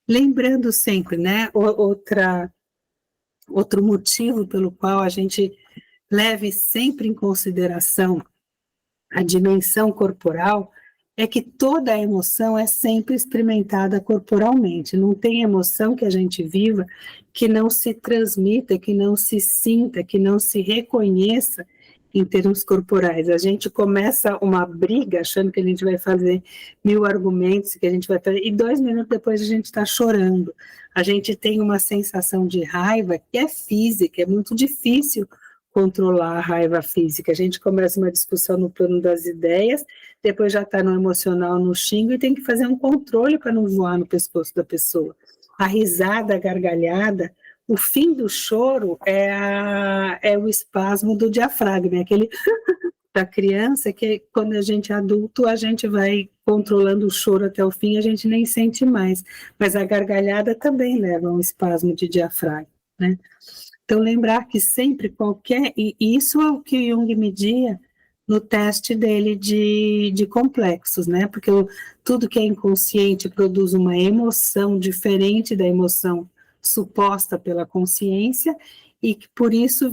Lembrando sempre, né, outro motivo pelo qual a gente leve sempre em consideração a dimensão corporal é que toda emoção é sempre experimentada corporalmente. Não tem emoção que a gente viva que não se transmita, que não se sinta, que não se reconheça em termos corporais. A gente começa uma briga achando que a gente vai fazer 1000 argumentos, que a gente vai fazer, e 2 minutos depois a gente está chorando. A gente tem uma sensação de raiva que é física, é muito difícil controlar a raiva física. A gente começa uma discussão no plano das ideias, depois já está no emocional, no xingo, e tem que fazer um controle para não voar no pescoço da pessoa. A risada, a gargalhada, o fim do choro é o espasmo do diafragma, aquele da criança que quando a gente é adulto, a gente vai controlando o choro até o fim, a gente nem sente mais, mas a gargalhada também leva a um espasmo de diafragma, né? Então, lembrar que sempre e isso é o que Jung media no teste dele de complexos, né? Porque tudo que é inconsciente produz uma emoção diferente da emoção suposta pela consciência, e que por isso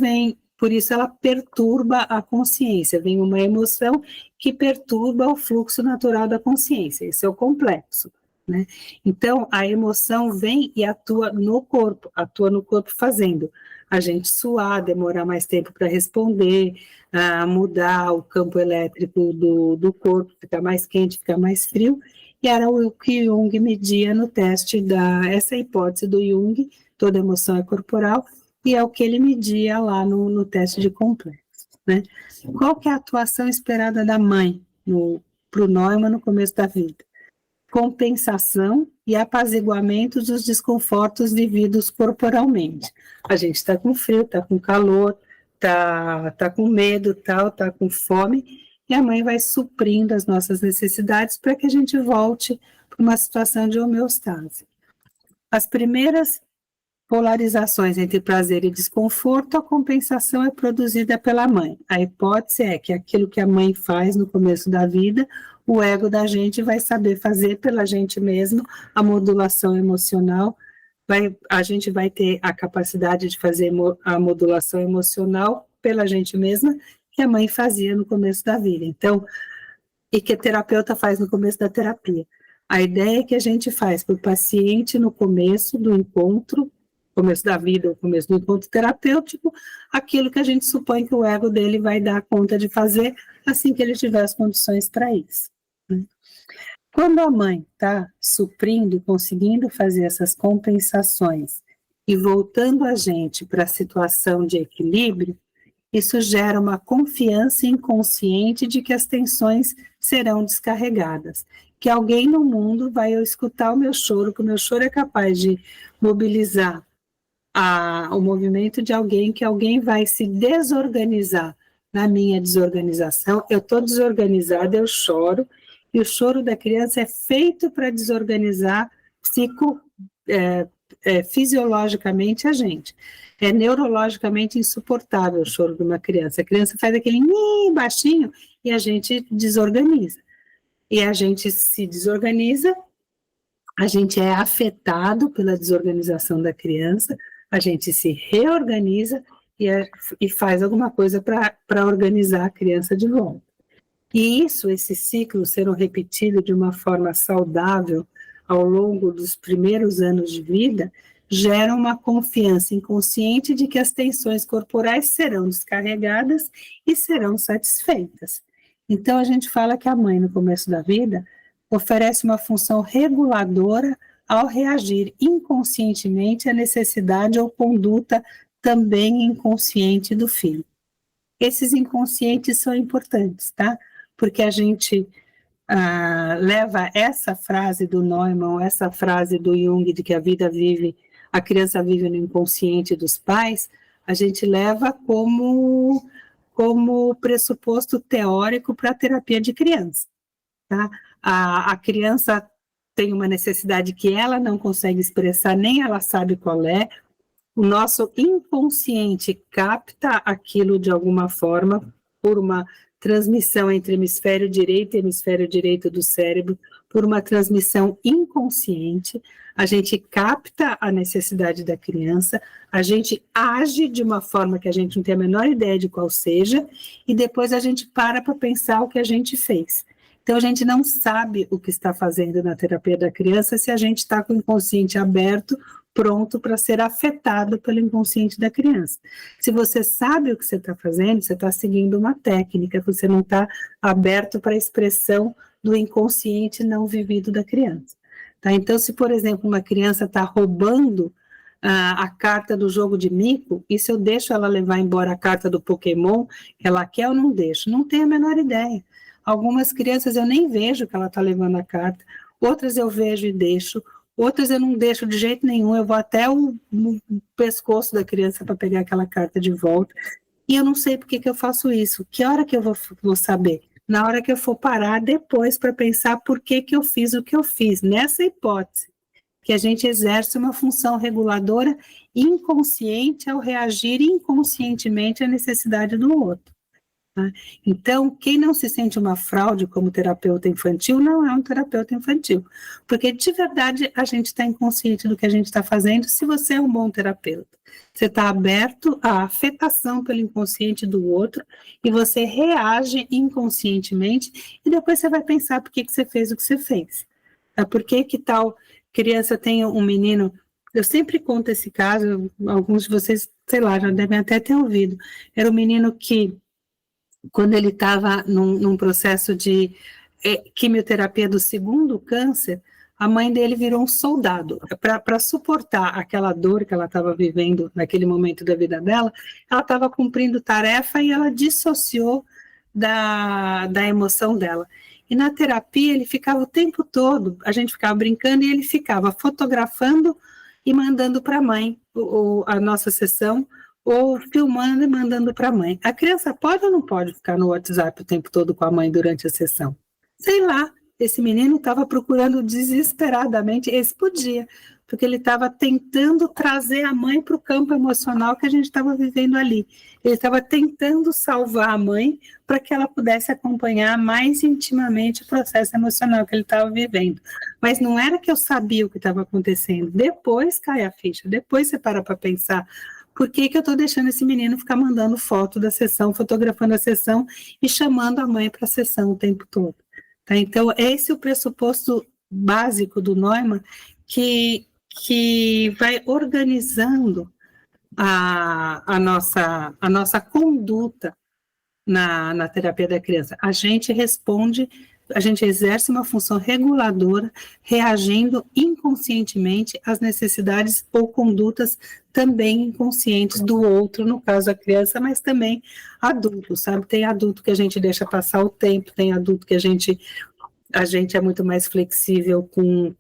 ela perturba a consciência, vem uma emoção que perturba o fluxo natural da consciência, esse é o complexo, né? Então, a emoção vem e atua no corpo fazendo a gente suar, demorar mais tempo para responder, mudar o campo elétrico do corpo, ficar mais quente, ficar mais frio, e era o que Jung media no teste essa hipótese do Jung, toda emoção é corporal, e é o que ele media lá no teste de complexo, né? Qual que é a atuação esperada da mãe para o Neumann no começo da vida? Compensação e apaziguamento dos desconfortos vividos corporalmente. A gente está com frio, está com calor, está com medo, está com fome, e a mãe vai suprindo as nossas necessidades para que a gente volte para uma situação de homeostase. As primeiras polarizações entre prazer e desconforto, a compensação é produzida pela mãe. A hipótese é que aquilo que a mãe faz no começo da vida, o ego da gente vai saber fazer pela gente mesmo, a modulação emocional, a gente vai ter a capacidade de fazer a modulação emocional pela gente mesma, que a mãe fazia no começo da vida. Então, e que a terapeuta faz no começo da terapia. A ideia é que a gente faz para o paciente no começo do encontro, começo da vida, ou começo do encontro terapêutico, aquilo que a gente supõe que o ego dele vai dar conta de fazer assim que ele tiver as condições para isso, né? Quando a mãe está suprindo, conseguindo fazer essas compensações e voltando a gente para a situação de equilíbrio, isso gera uma confiança inconsciente de que as tensões serão descarregadas, que alguém no mundo vai escutar o meu choro, que o meu choro é capaz de mobilizar o movimento de alguém, que alguém vai se desorganizar na minha desorganização. Eu estou desorganizada, eu choro, e o choro da criança é feito para desorganizar fisiologicamente a gente. É neurologicamente insuportável o choro de uma criança. A criança faz aquele baixinho e a gente desorganiza. E a gente se desorganiza, a gente é afetado pela desorganização da criança, a gente se reorganiza e faz alguma coisa para organizar a criança de volta. E esses ciclos serão repetidos de uma forma saudável ao longo dos primeiros anos de vida, geram uma confiança inconsciente de que as tensões corporais serão descarregadas e serão satisfeitas. Então, a gente fala que a mãe, no começo da vida, oferece uma função reguladora ao reagir inconscientemente à necessidade ou conduta também inconsciente do filho. Esses inconscientes são importantes, tá? Porque a gente leva essa frase do Neumann, essa frase do Jung, de que a criança vive no inconsciente dos pais, a gente leva como pressuposto teórico para a terapia de criança, tá? A criança tem uma necessidade que ela não consegue expressar, nem ela sabe qual é, o nosso inconsciente capta aquilo de alguma forma, por uma transmissão entre hemisfério direito e hemisfério direito do cérebro, por uma transmissão inconsciente, a gente capta a necessidade da criança, a gente age de uma forma que a gente não tem a menor ideia de qual seja, e depois a gente para pensar o que a gente fez. Então, a gente não sabe o que está fazendo na terapia da criança se a gente está com o inconsciente aberto, pronto para ser afetado pelo inconsciente da criança. Se você sabe o que você está fazendo, você está seguindo uma técnica, você não está aberto para a expressão do inconsciente não vivido da criança. Tá? Então, se, por exemplo, uma criança está roubando a carta do jogo de mico, e se eu deixo ela levar embora a carta do Pokémon, ela quer ou não deixo? Não tenho a menor ideia. Algumas crianças eu nem vejo que ela está levando a carta, outras eu vejo e deixo, outras eu não deixo de jeito nenhum, eu vou até o pescoço da criança para pegar aquela carta de volta, e eu não sei por que eu faço isso. Que hora que eu vou saber? Na hora que eu for parar depois para pensar por que eu fiz o que eu fiz, nessa hipótese, que a gente exerce uma função reguladora inconsciente ao reagir inconscientemente à necessidade do outro. Tá? Então, quem não se sente uma fraude como terapeuta infantil, não é um terapeuta infantil, porque de verdade a gente está inconsciente do que a gente está fazendo se você é um bom terapeuta. Você está aberto à afetação pelo inconsciente do outro e você reage inconscientemente e depois você vai pensar por que você fez o que você fez. Tá? Por que tal criança tem um menino... Eu sempre conto esse caso, alguns de vocês, sei lá, já devem até ter ouvido. Era um menino que quando ele estava num processo de quimioterapia do segundo câncer, a mãe dele virou um soldado. Para suportar aquela dor que ela estava vivendo naquele momento da vida dela, ela estava cumprindo tarefa e ela dissociou da emoção dela. E na terapia ele ficava o tempo todo, a gente ficava brincando e ele ficava fotografando e mandando para a mãe a nossa sessão, ou filmando e mandando para a mãe. A criança pode ou não pode ficar no WhatsApp o tempo todo com a mãe durante a sessão? Sei lá, esse menino estava procurando desesperadamente, esse podia, porque ele estava tentando trazer a mãe para o campo emocional que a gente estava vivendo ali. Ele estava tentando salvar a mãe para que ela pudesse acompanhar mais intimamente o processo emocional que ele estava vivendo. Mas não era que eu sabia o que estava acontecendo. Depois cai a ficha, depois você para pensar, por que eu estou deixando esse menino ficar mandando foto da sessão, fotografando a sessão e chamando a mãe para a sessão o tempo todo? Tá? Então, esse é o pressuposto básico do Neumann que vai organizando a nossa conduta na terapia da criança. A gente responde, a gente exerce uma função reguladora, reagindo inconscientemente às necessidades ou condutas também inconscientes do outro, no caso a criança, mas também adulto, sabe? Tem adulto que a gente deixa passar o tempo, tem adulto que a gente é muito mais flexível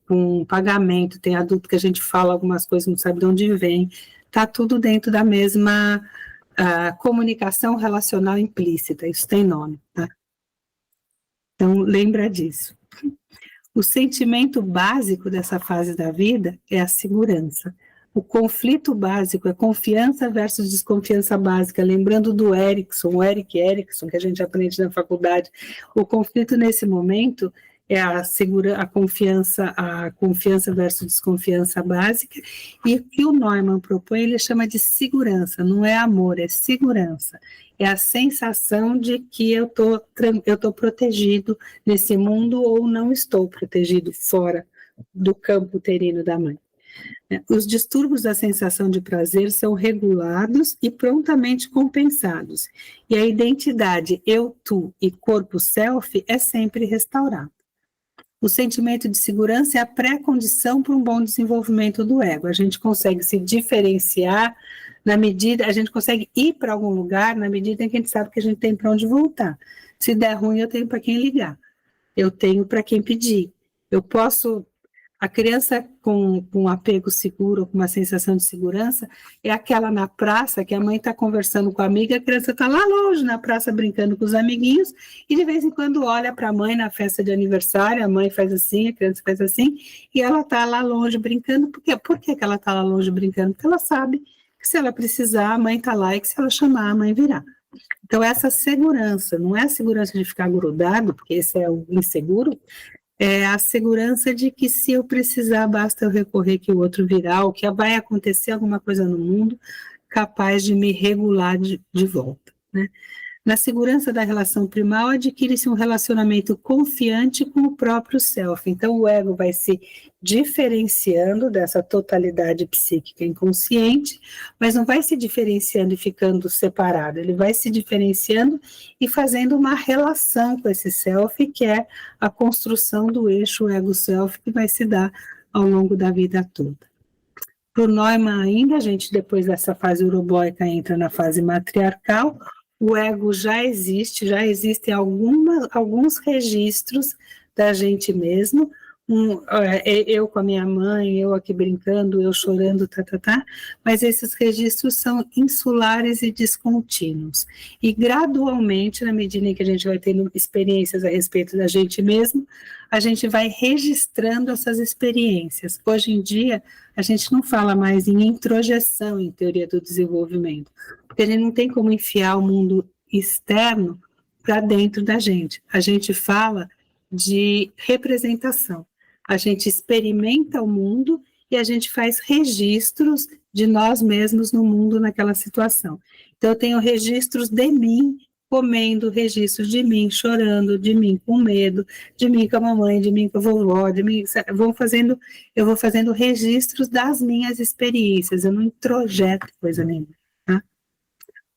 com pagamento, tem adulto que a gente fala algumas coisas, não sabe de onde vem, tá tudo dentro da mesma comunicação relacional implícita, isso tem nome, tá? Então, lembra disso. O sentimento básico dessa fase da vida é a segurança. O conflito básico é confiança versus desconfiança básica, lembrando do Erickson, o Erik Erikson, que a gente aprende na faculdade. O conflito nesse momento é a confiança versus desconfiança básica, e o que o Neumann propõe, ele chama de segurança, não é amor, é segurança. É a sensação de que eu tô protegido nesse mundo ou não estou protegido fora do campo uterino da mãe. Os distúrbios da sensação de prazer são regulados e prontamente compensados, e a identidade eu, tu e corpo self é sempre restaurado. O sentimento de segurança é a pré-condição para um bom desenvolvimento do ego. A gente consegue se diferenciar na medida, a gente consegue ir para algum lugar na medida em que a gente sabe que a gente tem para onde voltar. Se der ruim, eu tenho para quem ligar, eu tenho para quem pedir. Eu posso... A criança com um apego seguro, com uma sensação de segurança, é aquela na praça que a mãe está conversando com a amiga, a criança está lá longe na praça brincando com os amiguinhos e de vez em quando olha para a mãe na festa de aniversário, a mãe faz assim, a criança faz assim, e ela está lá longe brincando. Por que ela está lá longe brincando? Porque ela sabe que se ela precisar, a mãe está lá e que se ela chamar, a mãe virá. Então, essa segurança, não é a segurança de ficar grudado, porque esse é o inseguro, é a segurança de que se eu precisar, basta eu recorrer que o outro virá, ou que vai acontecer alguma coisa no mundo capaz de me regular de volta, né? Na segurança da relação primal, adquire-se um relacionamento confiante com o próprio self. Então, o ego vai se diferenciando dessa totalidade psíquica inconsciente, mas não vai se diferenciando e ficando separado. Ele vai se diferenciando e fazendo uma relação com esse self, que é a construção do eixo ego-self que vai se dar ao longo da vida toda. Para o Neumann ainda, a gente depois dessa fase urobóica entra na fase matriarcal. O ego já existem alguns registros da gente mesmo, eu com a minha mãe, eu aqui brincando, eu chorando, mas esses registros são insulares e descontínuos. E gradualmente, na medida em que a gente vai tendo experiências a respeito da gente mesmo, a gente vai registrando essas experiências. Hoje em dia, a gente não fala mais em introjeção em teoria do desenvolvimento, porque a gente não tem como enfiar o mundo externo para dentro da gente. A gente fala de representação. A gente experimenta o mundo e a gente faz registros de nós mesmos no mundo naquela situação. Então, eu tenho registros de mim comendo, registros de mim chorando, de mim com medo, de mim com a mamãe, de mim com a vovó, de mim, eu vou fazendo registros das minhas experiências, eu não introjeto coisa nenhuma. Tá?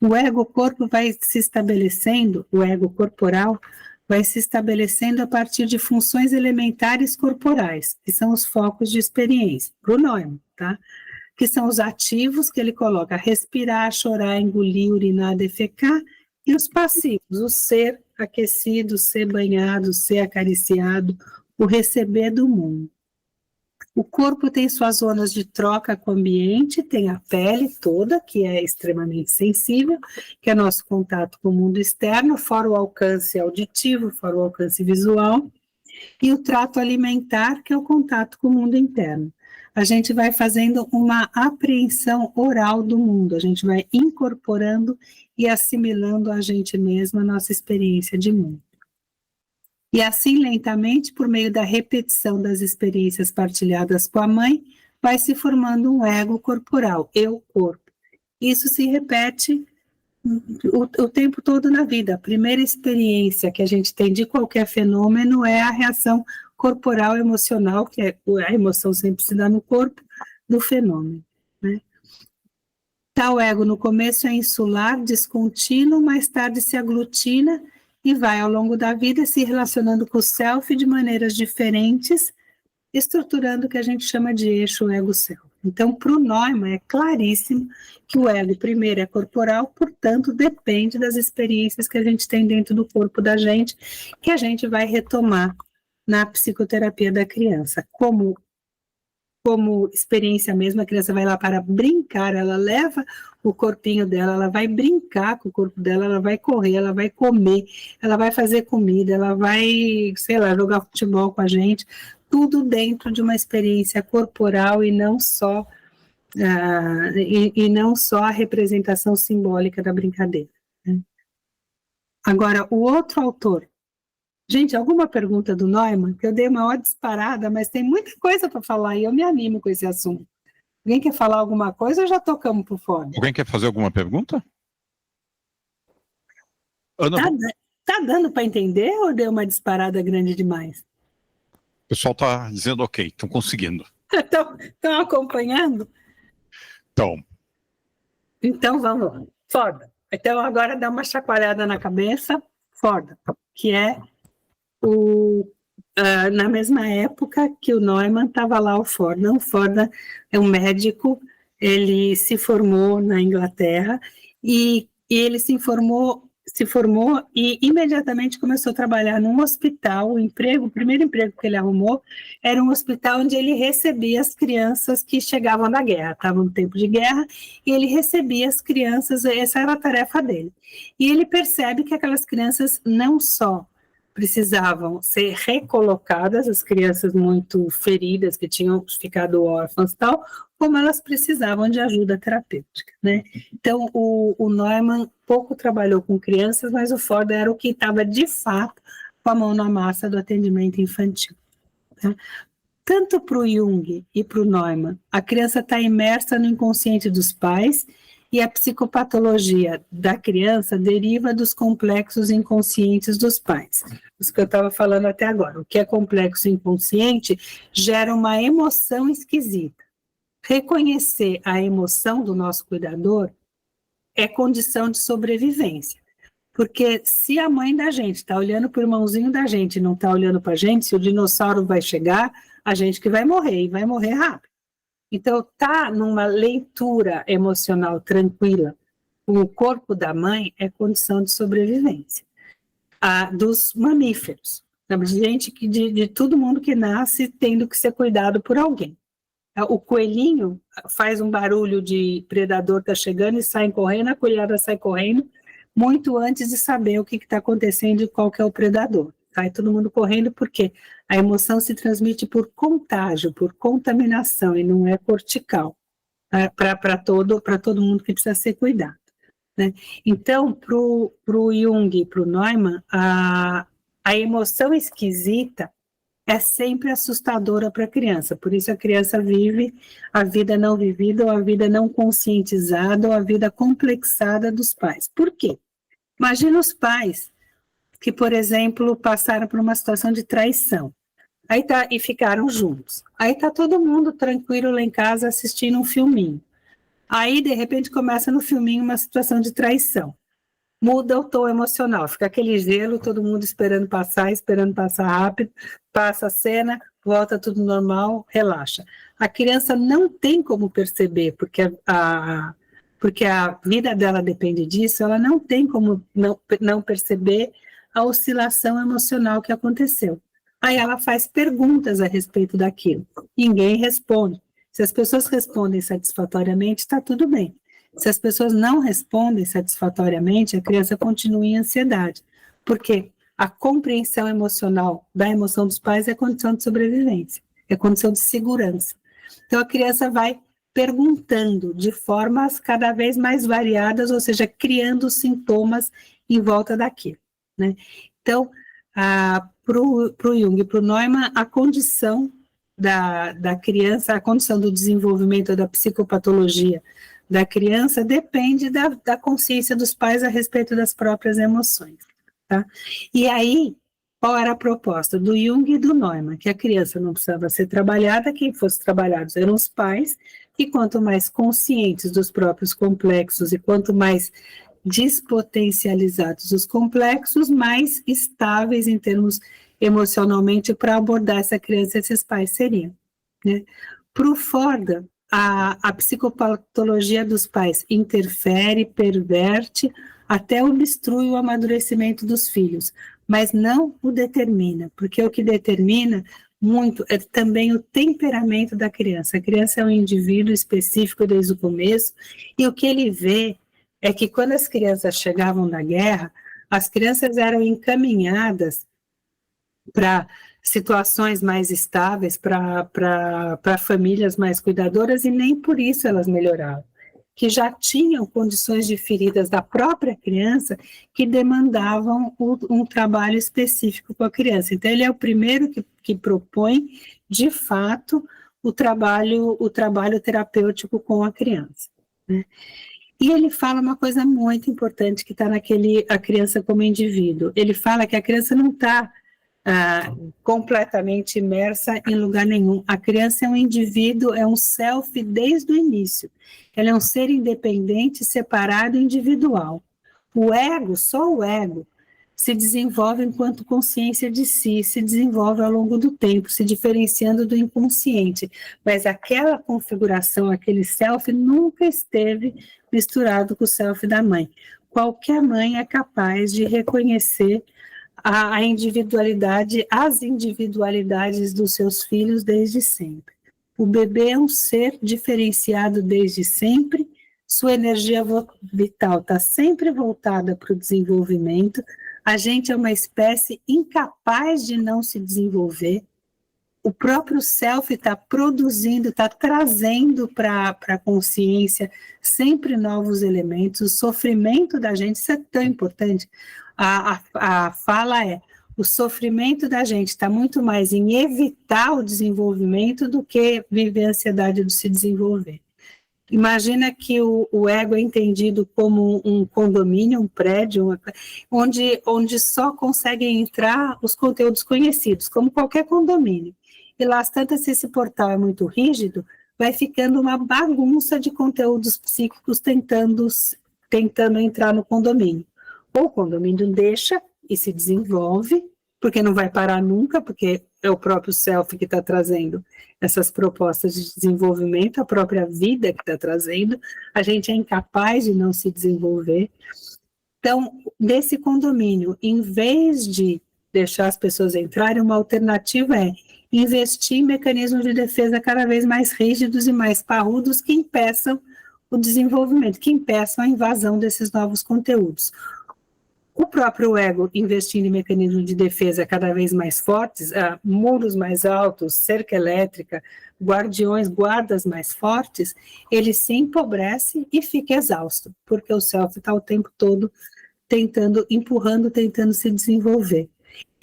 O ego-corpo vai se estabelecendo, o ego corporal vai se estabelecendo a partir de funções elementares corporais, que são os focos de experiência, para o Neumann, tá? Que são os ativos que ele coloca, respirar, chorar, engolir, urinar, defecar, e os passivos, o ser aquecido, o ser banhado, o ser acariciado, o receber do mundo. O corpo tem suas zonas de troca com o ambiente, tem a pele toda, que é extremamente sensível, que é nosso contato com o mundo externo, fora o alcance auditivo, fora o alcance visual, e o trato alimentar, que é o contato com o mundo interno. A gente vai fazendo uma apreensão oral do mundo, a gente vai incorporando e assimilando a gente mesmo, a nossa experiência de mundo. E assim, lentamente, por meio da repetição das experiências partilhadas com a mãe, vai se formando um ego corporal, eu-corpo. Isso se repete o tempo todo na vida. A primeira experiência que a gente tem de qualquer fenômeno é a reação corporal emocional, que é a emoção sempre se dá no corpo, do fenômeno, né? Tal ego no começo é insular, descontínuo, mais tarde se aglutina e vai ao longo da vida se relacionando com o self de maneiras diferentes, estruturando o que a gente chama de eixo ego-self. Então, para o Neumann, é claríssimo que o ego, primeiro, é corporal, portanto, depende das experiências que a gente tem dentro do corpo da gente, que a gente vai retomar na psicoterapia da criança. Como experiência mesmo, a criança vai lá para brincar, ela leva o corpinho dela, ela vai brincar com o corpo dela, ela vai correr, ela vai comer, ela vai fazer comida, ela vai, sei lá, jogar futebol com a gente, tudo dentro de uma experiência corporal e não só a representação simbólica da brincadeira, né? Agora, o outro autor. Gente, alguma pergunta do Neumann? Que eu dei uma hora disparada, mas tem muita coisa para falar e eu me animo com esse assunto. Alguém quer falar alguma coisa ou já tocamos por fora? Alguém quer fazer alguma pergunta? Ana... Tá dando para entender ou deu uma disparada grande demais? O pessoal está dizendo ok, estão conseguindo. Estão acompanhando? Então vamos lá. Foda. Então agora dá uma chacoalhada na cabeça. Foda. Que é na mesma época que o Neumann estava lá o Forda. O Forda é um médico, ele se formou na Inglaterra e ele se formou e imediatamente começou a trabalhar num hospital. O primeiro emprego que ele arrumou era um hospital onde ele recebia as crianças que chegavam da guerra, estava no tempo de guerra, e ele recebia as crianças, essa era a tarefa dele. E ele percebe que aquelas crianças não só precisavam ser recolocadas, as crianças muito feridas, que tinham ficado órfãs e tal, como elas precisavam de ajuda terapêutica, né? Então, o Neumann pouco trabalhou com crianças, mas o Ford era o que estava, de fato, com a mão na massa do atendimento infantil. Tá? Tanto para o Jung e para o Neumann, a criança está imersa no inconsciente dos pais e a psicopatologia da criança deriva dos complexos inconscientes dos pais. Isso que eu estava falando até agora. O que é complexo inconsciente gera uma emoção esquisita. Reconhecer a emoção do nosso cuidador é condição de sobrevivência. Porque se a mãe da gente está olhando para o irmãozinho da gente e não está olhando para a gente, se o dinossauro vai chegar, a gente que vai morrer, e vai morrer rápido. Então, tá numa leitura emocional tranquila com o corpo da mãe é condição de sobrevivência. Dos mamíferos, de gente de todo mundo que nasce tendo que ser cuidado por alguém. O coelhinho faz um barulho de predador está chegando e sai correndo, a coelhada sai correndo, muito antes de saber o que está acontecendo e qual que é o predador. Sai todo mundo correndo porque a emoção se transmite por contágio, por contaminação, e não é cortical, para todo mundo que precisa ser cuidado. Né? Então, para o Jung e para o Neumann, a emoção esquisita é sempre assustadora para a criança, por isso a criança vive a vida não vivida, ou a vida não conscientizada, ou a vida complexada dos pais. Por quê? Imagina os pais que, por exemplo, passaram por uma situação de traição, e ficaram juntos. Aí está todo mundo tranquilo lá em casa assistindo um filminho. Aí, de repente, começa no filminho uma situação de traição. Muda o tom emocional, fica aquele gelo, todo mundo esperando passar rápido, passa a cena, volta tudo normal, relaxa. A criança não tem como perceber, porque a vida dela depende disso, ela não tem como não perceber a oscilação emocional que aconteceu. Aí ela faz perguntas a respeito daquilo, ninguém responde. Se as pessoas respondem satisfatoriamente, está tudo bem. Se as pessoas não respondem satisfatoriamente, a criança continua em ansiedade, porque a compreensão emocional da emoção dos pais é condição de sobrevivência, é condição de segurança. Então a criança vai perguntando de formas cada vez mais variadas, ou seja, criando sintomas em volta daquilo, né? Então, para o Jung e para o Neumann, a condição da criança, a condição do desenvolvimento da psicopatologia da criança depende da consciência dos pais a respeito das próprias emoções, tá? E aí, qual era a proposta do Jung e do Neumann? Que a criança não precisava ser trabalhada, quem fosse trabalhados eram os pais, e quanto mais conscientes dos próprios complexos e quanto mais despotencializados os complexos, mais estáveis em termos emocionalmente para abordar essa criança esses pais seriam, né? Para o Ford, a psicopatologia dos pais interfere, perverte, até obstrui o amadurecimento dos filhos, mas não o determina, porque o que determina muito é também o temperamento da criança. A criança é um indivíduo específico desde o começo, e o que ele vê é que quando as crianças chegavam da guerra, as crianças eram encaminhadas para situações mais estáveis, para famílias mais cuidadoras, e nem por isso elas melhoravam, que já tinham condições de feridas da própria criança que demandavam um trabalho específico com a criança. Então, ele é o primeiro que propõe, de fato, o trabalho terapêutico com a criança, né? E ele fala uma coisa muito importante que está a criança como indivíduo. Ele fala que a criança não está completamente imersa em lugar nenhum. A criança é um indivíduo, é um self desde o início. Ela é um ser independente, separado e individual. O ego, só o ego, se desenvolve enquanto consciência de si, se desenvolve ao longo do tempo, se diferenciando do inconsciente. Mas aquela configuração, aquele self, nunca esteve misturado com o self da mãe. Qualquer mãe é capaz de reconhecer a individualidade, as individualidades dos seus filhos desde sempre. O bebê é um ser diferenciado desde sempre, sua energia vital está sempre voltada para o desenvolvimento, a gente é uma espécie incapaz de não se desenvolver, o próprio self está produzindo, está trazendo para a consciência sempre novos elementos. O sofrimento da gente, isso é tão importante. A fala é: o sofrimento da gente está muito mais em evitar o desenvolvimento do que viver a ansiedade de se desenvolver. Imagina que o ego é entendido como um condomínio, um prédio, onde só conseguem entrar os conteúdos conhecidos, como qualquer condomínio. E lá, tanto se esse portal é muito rígido, vai ficando uma bagunça de conteúdos psíquicos tentando entrar no condomínio. Ou o condomínio deixa e se desenvolve, porque não vai parar nunca, porque é o próprio self que está trazendo essas propostas de desenvolvimento, a própria vida que está trazendo, a gente é incapaz de não se desenvolver. Então, nesse condomínio, em vez de deixar as pessoas entrarem, uma alternativa é investir em mecanismos de defesa cada vez mais rígidos e mais parrudos que impeçam o desenvolvimento, que impeçam a invasão desses novos conteúdos. O próprio ego investindo em mecanismos de defesa cada vez mais fortes, muros mais altos, cerca elétrica, guardas mais fortes, ele se empobrece e fica exausto, porque o self está o tempo todo tentando se desenvolver.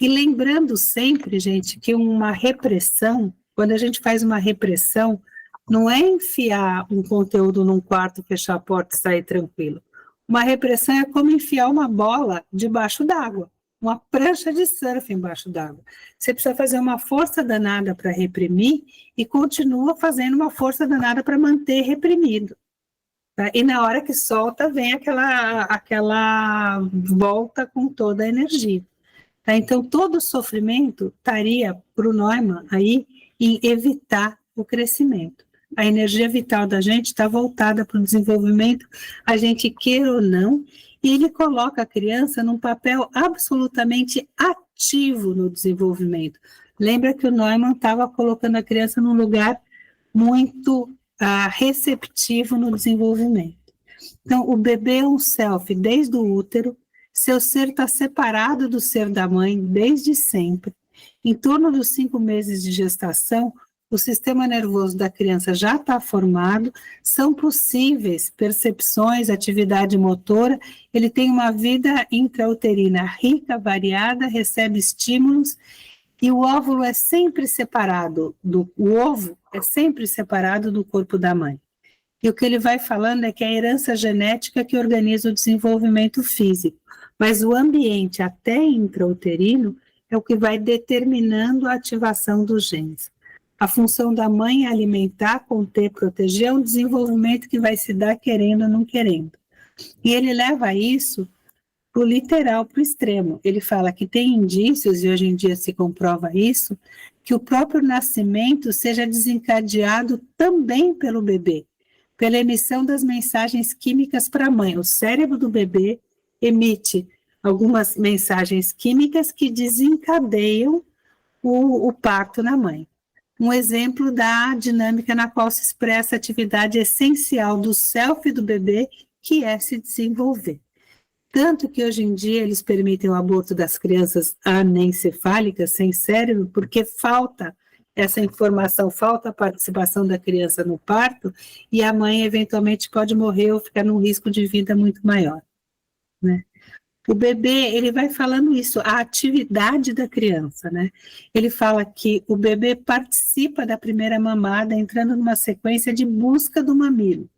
E lembrando sempre, gente, que uma repressão, quando a gente faz uma repressão, não é enfiar um conteúdo num quarto, fechar a porta e sair tranquilo. Uma repressão é como enfiar uma bola debaixo d'água, uma prancha de surf embaixo d'água. Você precisa fazer uma força danada para reprimir e continua fazendo uma força danada para manter reprimido. Tá? E na hora que solta, vem aquela volta com toda a energia. Tá? Então, todo o sofrimento estaria para o Neumann aí em evitar o crescimento. A energia vital da gente está voltada para o desenvolvimento, a gente queira ou não, e ele coloca a criança num papel absolutamente ativo no desenvolvimento. Lembra que o Neumann estava colocando a criança num lugar muito receptivo no desenvolvimento. Então, o bebê é um self desde o útero, seu ser está separado do ser da mãe desde sempre. Em torno dos 5 meses de gestação, o sistema nervoso da criança já está formado, são possíveis percepções, atividade motora, ele tem uma vida intrauterina rica, variada, recebe estímulos, e o óvulo é sempre separado, o ovo é sempre separado do corpo da mãe. E o que ele vai falando é que é a herança genética que organiza o desenvolvimento físico, mas o ambiente até intrauterino é o que vai determinando a ativação dos genes. A função da mãe é alimentar, conter, proteger, é um desenvolvimento que vai se dar querendo ou não querendo. E ele leva isso para o literal, para o extremo. Ele fala que tem indícios, e hoje em dia se comprova isso, que o próprio nascimento seja desencadeado também pelo bebê, pela emissão das mensagens químicas para a mãe. O cérebro do bebê emite algumas mensagens químicas que desencadeiam o parto na mãe. Um exemplo da dinâmica na qual se expressa a atividade essencial do self do bebê, que é se desenvolver. Tanto que hoje em dia eles permitem o aborto das crianças anencefálicas, sem cérebro, porque falta essa informação, falta a participação da criança no parto, e a mãe eventualmente pode morrer ou ficar num risco de vida muito maior, né? O bebê, ele vai falando isso, a atividade da criança, né? Ele fala que o bebê participa da primeira mamada, entrando numa sequência de busca do mamilo.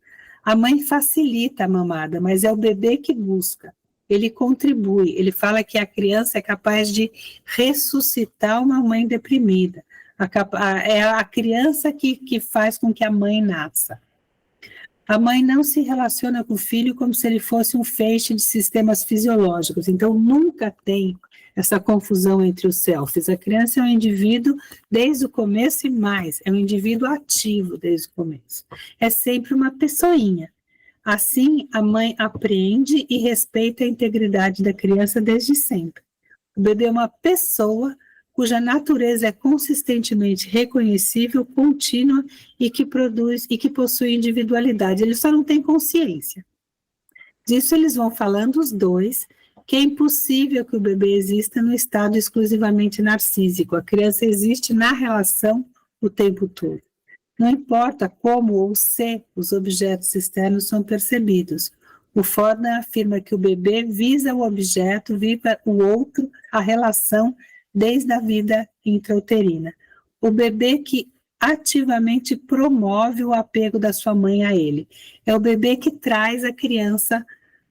A mãe facilita a mamada, mas é o bebê que busca. Ele contribui, ele fala que a criança é capaz de ressuscitar uma mãe deprimida. É a criança que faz com que a mãe nasça. A mãe não se relaciona com o filho como se ele fosse um feixe de sistemas fisiológicos, então nunca tem essa confusão entre os selfies. A criança é um indivíduo desde o começo e mais, é um indivíduo ativo desde o começo. É sempre uma pessoinha. Assim, a mãe apreende e respeita a integridade da criança desde sempre. O bebê é uma pessoa cuja natureza é consistentemente reconhecível, contínua e que produz e que possui individualidade. Ele só não tem consciência. Disso eles vão falando os dois, que é impossível que o bebê exista no estado exclusivamente narcísico. A criança existe na relação o tempo todo. Não importa como ou se os objetos externos são percebidos. O Fordham afirma que o bebê visa o objeto, visa o outro, a relação, desde a vida intrauterina. O bebê que ativamente promove o apego da sua mãe a ele. É o bebê que traz a criança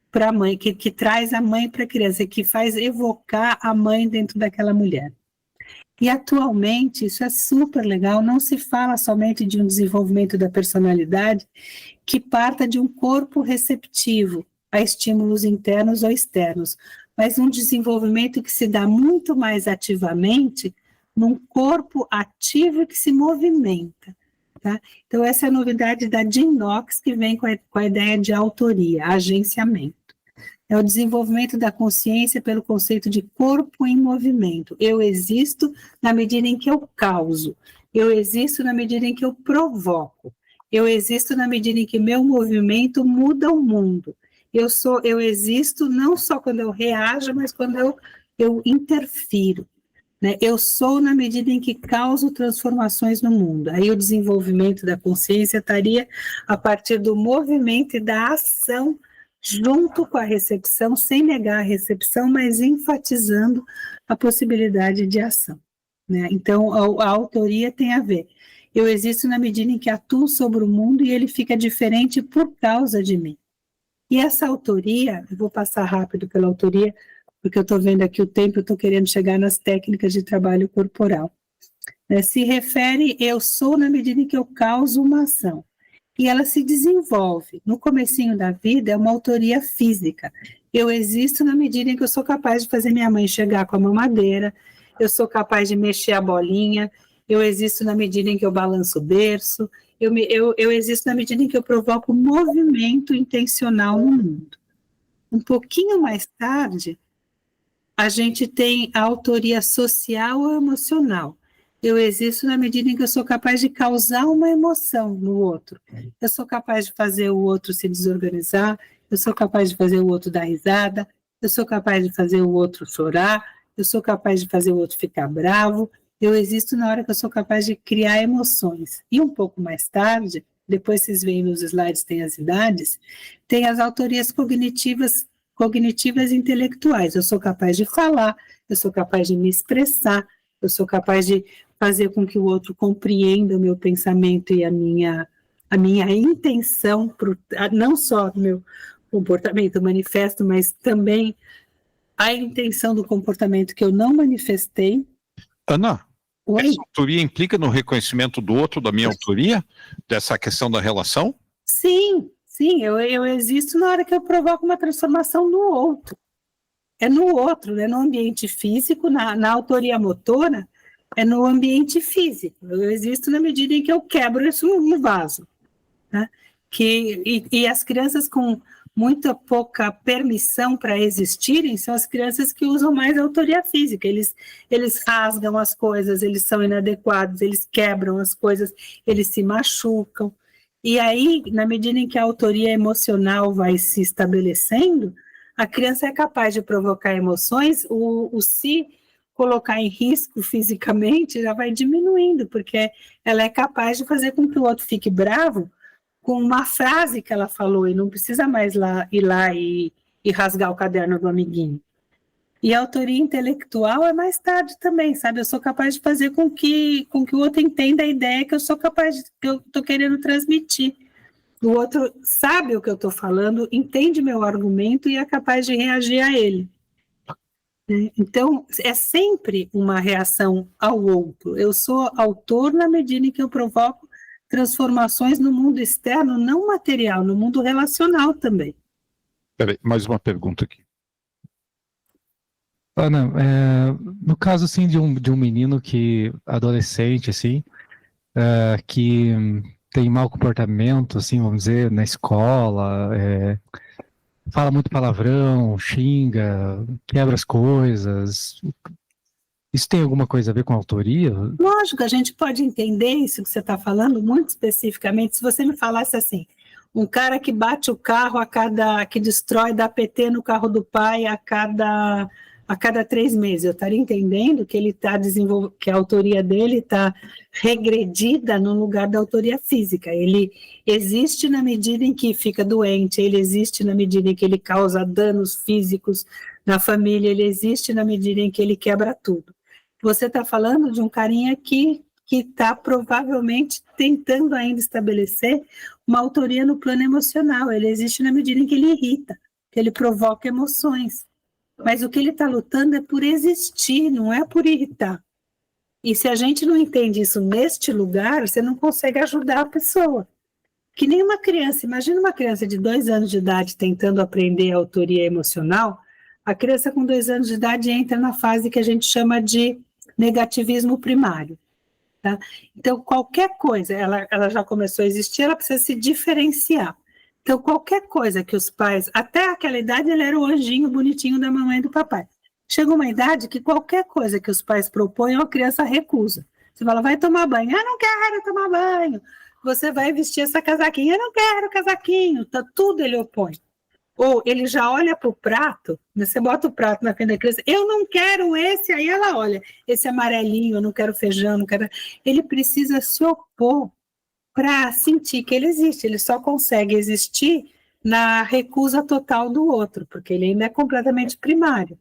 para a mãe, que traz a mãe para a criança, que faz evocar a mãe dentro daquela mulher. E atualmente, isso é super legal, não se fala somente de um desenvolvimento da personalidade que parta de um corpo receptivo a estímulos internos ou externos, mas um desenvolvimento que se dá muito mais ativamente num corpo ativo que se movimenta. Tá? Então, essa é a novidade da Jean Knox, que vem com a ideia de autoria, agenciamento. É o desenvolvimento da consciência pelo conceito de corpo em movimento. Eu existo na medida em que eu causo. Eu existo na medida em que eu provoco. Eu existo na medida em que meu movimento muda o mundo. Eu existo não só quando eu reajo, mas quando eu interfiro. Né? Eu sou na medida em que causo transformações no mundo. Aí o desenvolvimento da consciência estaria a partir do movimento e da ação junto com a recepção, sem negar a recepção, mas enfatizando a possibilidade de ação. Né? Então, a autoria tem a ver. Eu existo na medida em que atuo sobre o mundo e ele fica diferente por causa de mim. E essa autoria, eu vou passar rápido pela autoria, porque eu estou vendo aqui o tempo, eu estou querendo chegar nas técnicas de trabalho corporal. Se refere, eu sou na medida em que eu causo uma ação. E ela se desenvolve. No comecinho da vida, é uma autoria física. Eu existo na medida em que eu sou capaz de fazer minha mãe chegar com a mamadeira, eu sou capaz de mexer a bolinha, eu existo na medida em que eu balanço o berço, eu existo na medida em que eu provoco movimento intencional no mundo. Um pouquinho mais tarde, a gente tem a autoria social ou emocional. Eu existo na medida em que eu sou capaz de causar uma emoção no outro. Eu sou capaz de fazer o outro se desorganizar, eu sou capaz de fazer o outro dar risada, eu sou capaz de fazer o outro chorar, eu sou capaz de fazer o outro ficar bravo. Eu existo na hora que eu sou capaz de criar emoções. E um pouco mais tarde, depois vocês veem nos slides, tem as idades, tem as autorias cognitivas e intelectuais. Eu sou capaz de falar, eu sou capaz de me expressar, eu sou capaz de fazer com que o outro compreenda o meu pensamento e a minha intenção, não só o meu comportamento manifesto, mas também a intenção do comportamento que eu não manifestei. Ana, Oi? essa autoria implica no reconhecimento do outro, da minha autoria, dessa questão da relação? Sim, eu existo na hora que eu provoco uma transformação no outro. É no outro, né? No ambiente físico, na autoria motora, é no ambiente físico. Eu existo na medida em que eu quebro isso no vaso. Né? E as crianças com muito pouca permissão para existirem são as crianças que usam mais a autoria física. Eles rasgam as coisas, eles são inadequados, eles quebram as coisas, eles se machucam. E aí, na medida em que a autoria emocional vai se estabelecendo, a criança é capaz de provocar emoções, o se colocar em risco fisicamente já vai diminuindo, porque ela é capaz de fazer com que o outro fique bravo com uma frase que ela falou, e não precisa mais ir lá e rasgar o caderno do amiguinho. E a autoria intelectual é mais tarde também, sabe? Eu sou capaz de fazer com que o outro entenda a ideia que eu sou capaz, que eu estou querendo transmitir. O outro sabe o que eu estou falando, entende meu argumento e é capaz de reagir a ele. Então, é sempre uma reação ao outro. Eu sou autor na medida em que eu provoco transformações no mundo externo, não material, no mundo relacional também. Peraí, mais uma pergunta aqui. Ana, no caso assim de um menino adolescente assim, que tem mau comportamento, assim, vamos dizer, na escola, fala muito palavrão, xinga, quebra as coisas. Isso tem alguma coisa a ver com a autoria? Lógico, a gente pode entender isso que você está falando muito especificamente. Se você me falasse assim, um cara que bate o carro que destrói, dá PT no carro do pai a cada 3 meses. Eu estaria entendendo que ele está que a autoria dele está regredida no lugar da autoria física. Ele existe na medida em que fica doente, ele existe na medida em que ele causa danos físicos na família, ele existe na medida em que ele quebra tudo. Você está falando de um carinha que está provavelmente tentando ainda estabelecer uma autoria no plano emocional. Ele existe na medida em que ele irrita, que ele provoca emoções. Mas o que ele está lutando é por existir, não é por irritar. E se a gente não entende isso neste lugar, você não consegue ajudar a pessoa. Que nem uma criança, imagina uma criança de 2 anos de idade tentando aprender a autoria emocional, a criança com 2 anos de idade entra na fase que a gente chama de negativismo primário. Tá? Então, qualquer coisa, ela já começou a existir, ela precisa se diferenciar. Então, qualquer coisa que os pais, até aquela idade ele era o anjinho bonitinho da mamãe e do papai. Chega uma idade que qualquer coisa que os pais propõem, a criança recusa. Você fala, vai tomar banho. Ah, não quero tomar banho. Você vai vestir essa casaquinha. Eu não quero casaquinho. Tá, tudo ele opõe. Ou ele já olha para o prato, você bota o prato na frente da criança, eu não quero esse, aí ela olha, esse amarelinho, eu não quero feijão, não quero... Ele precisa se opor para sentir que ele existe, ele só consegue existir na recusa total do outro, porque ele ainda é completamente primário.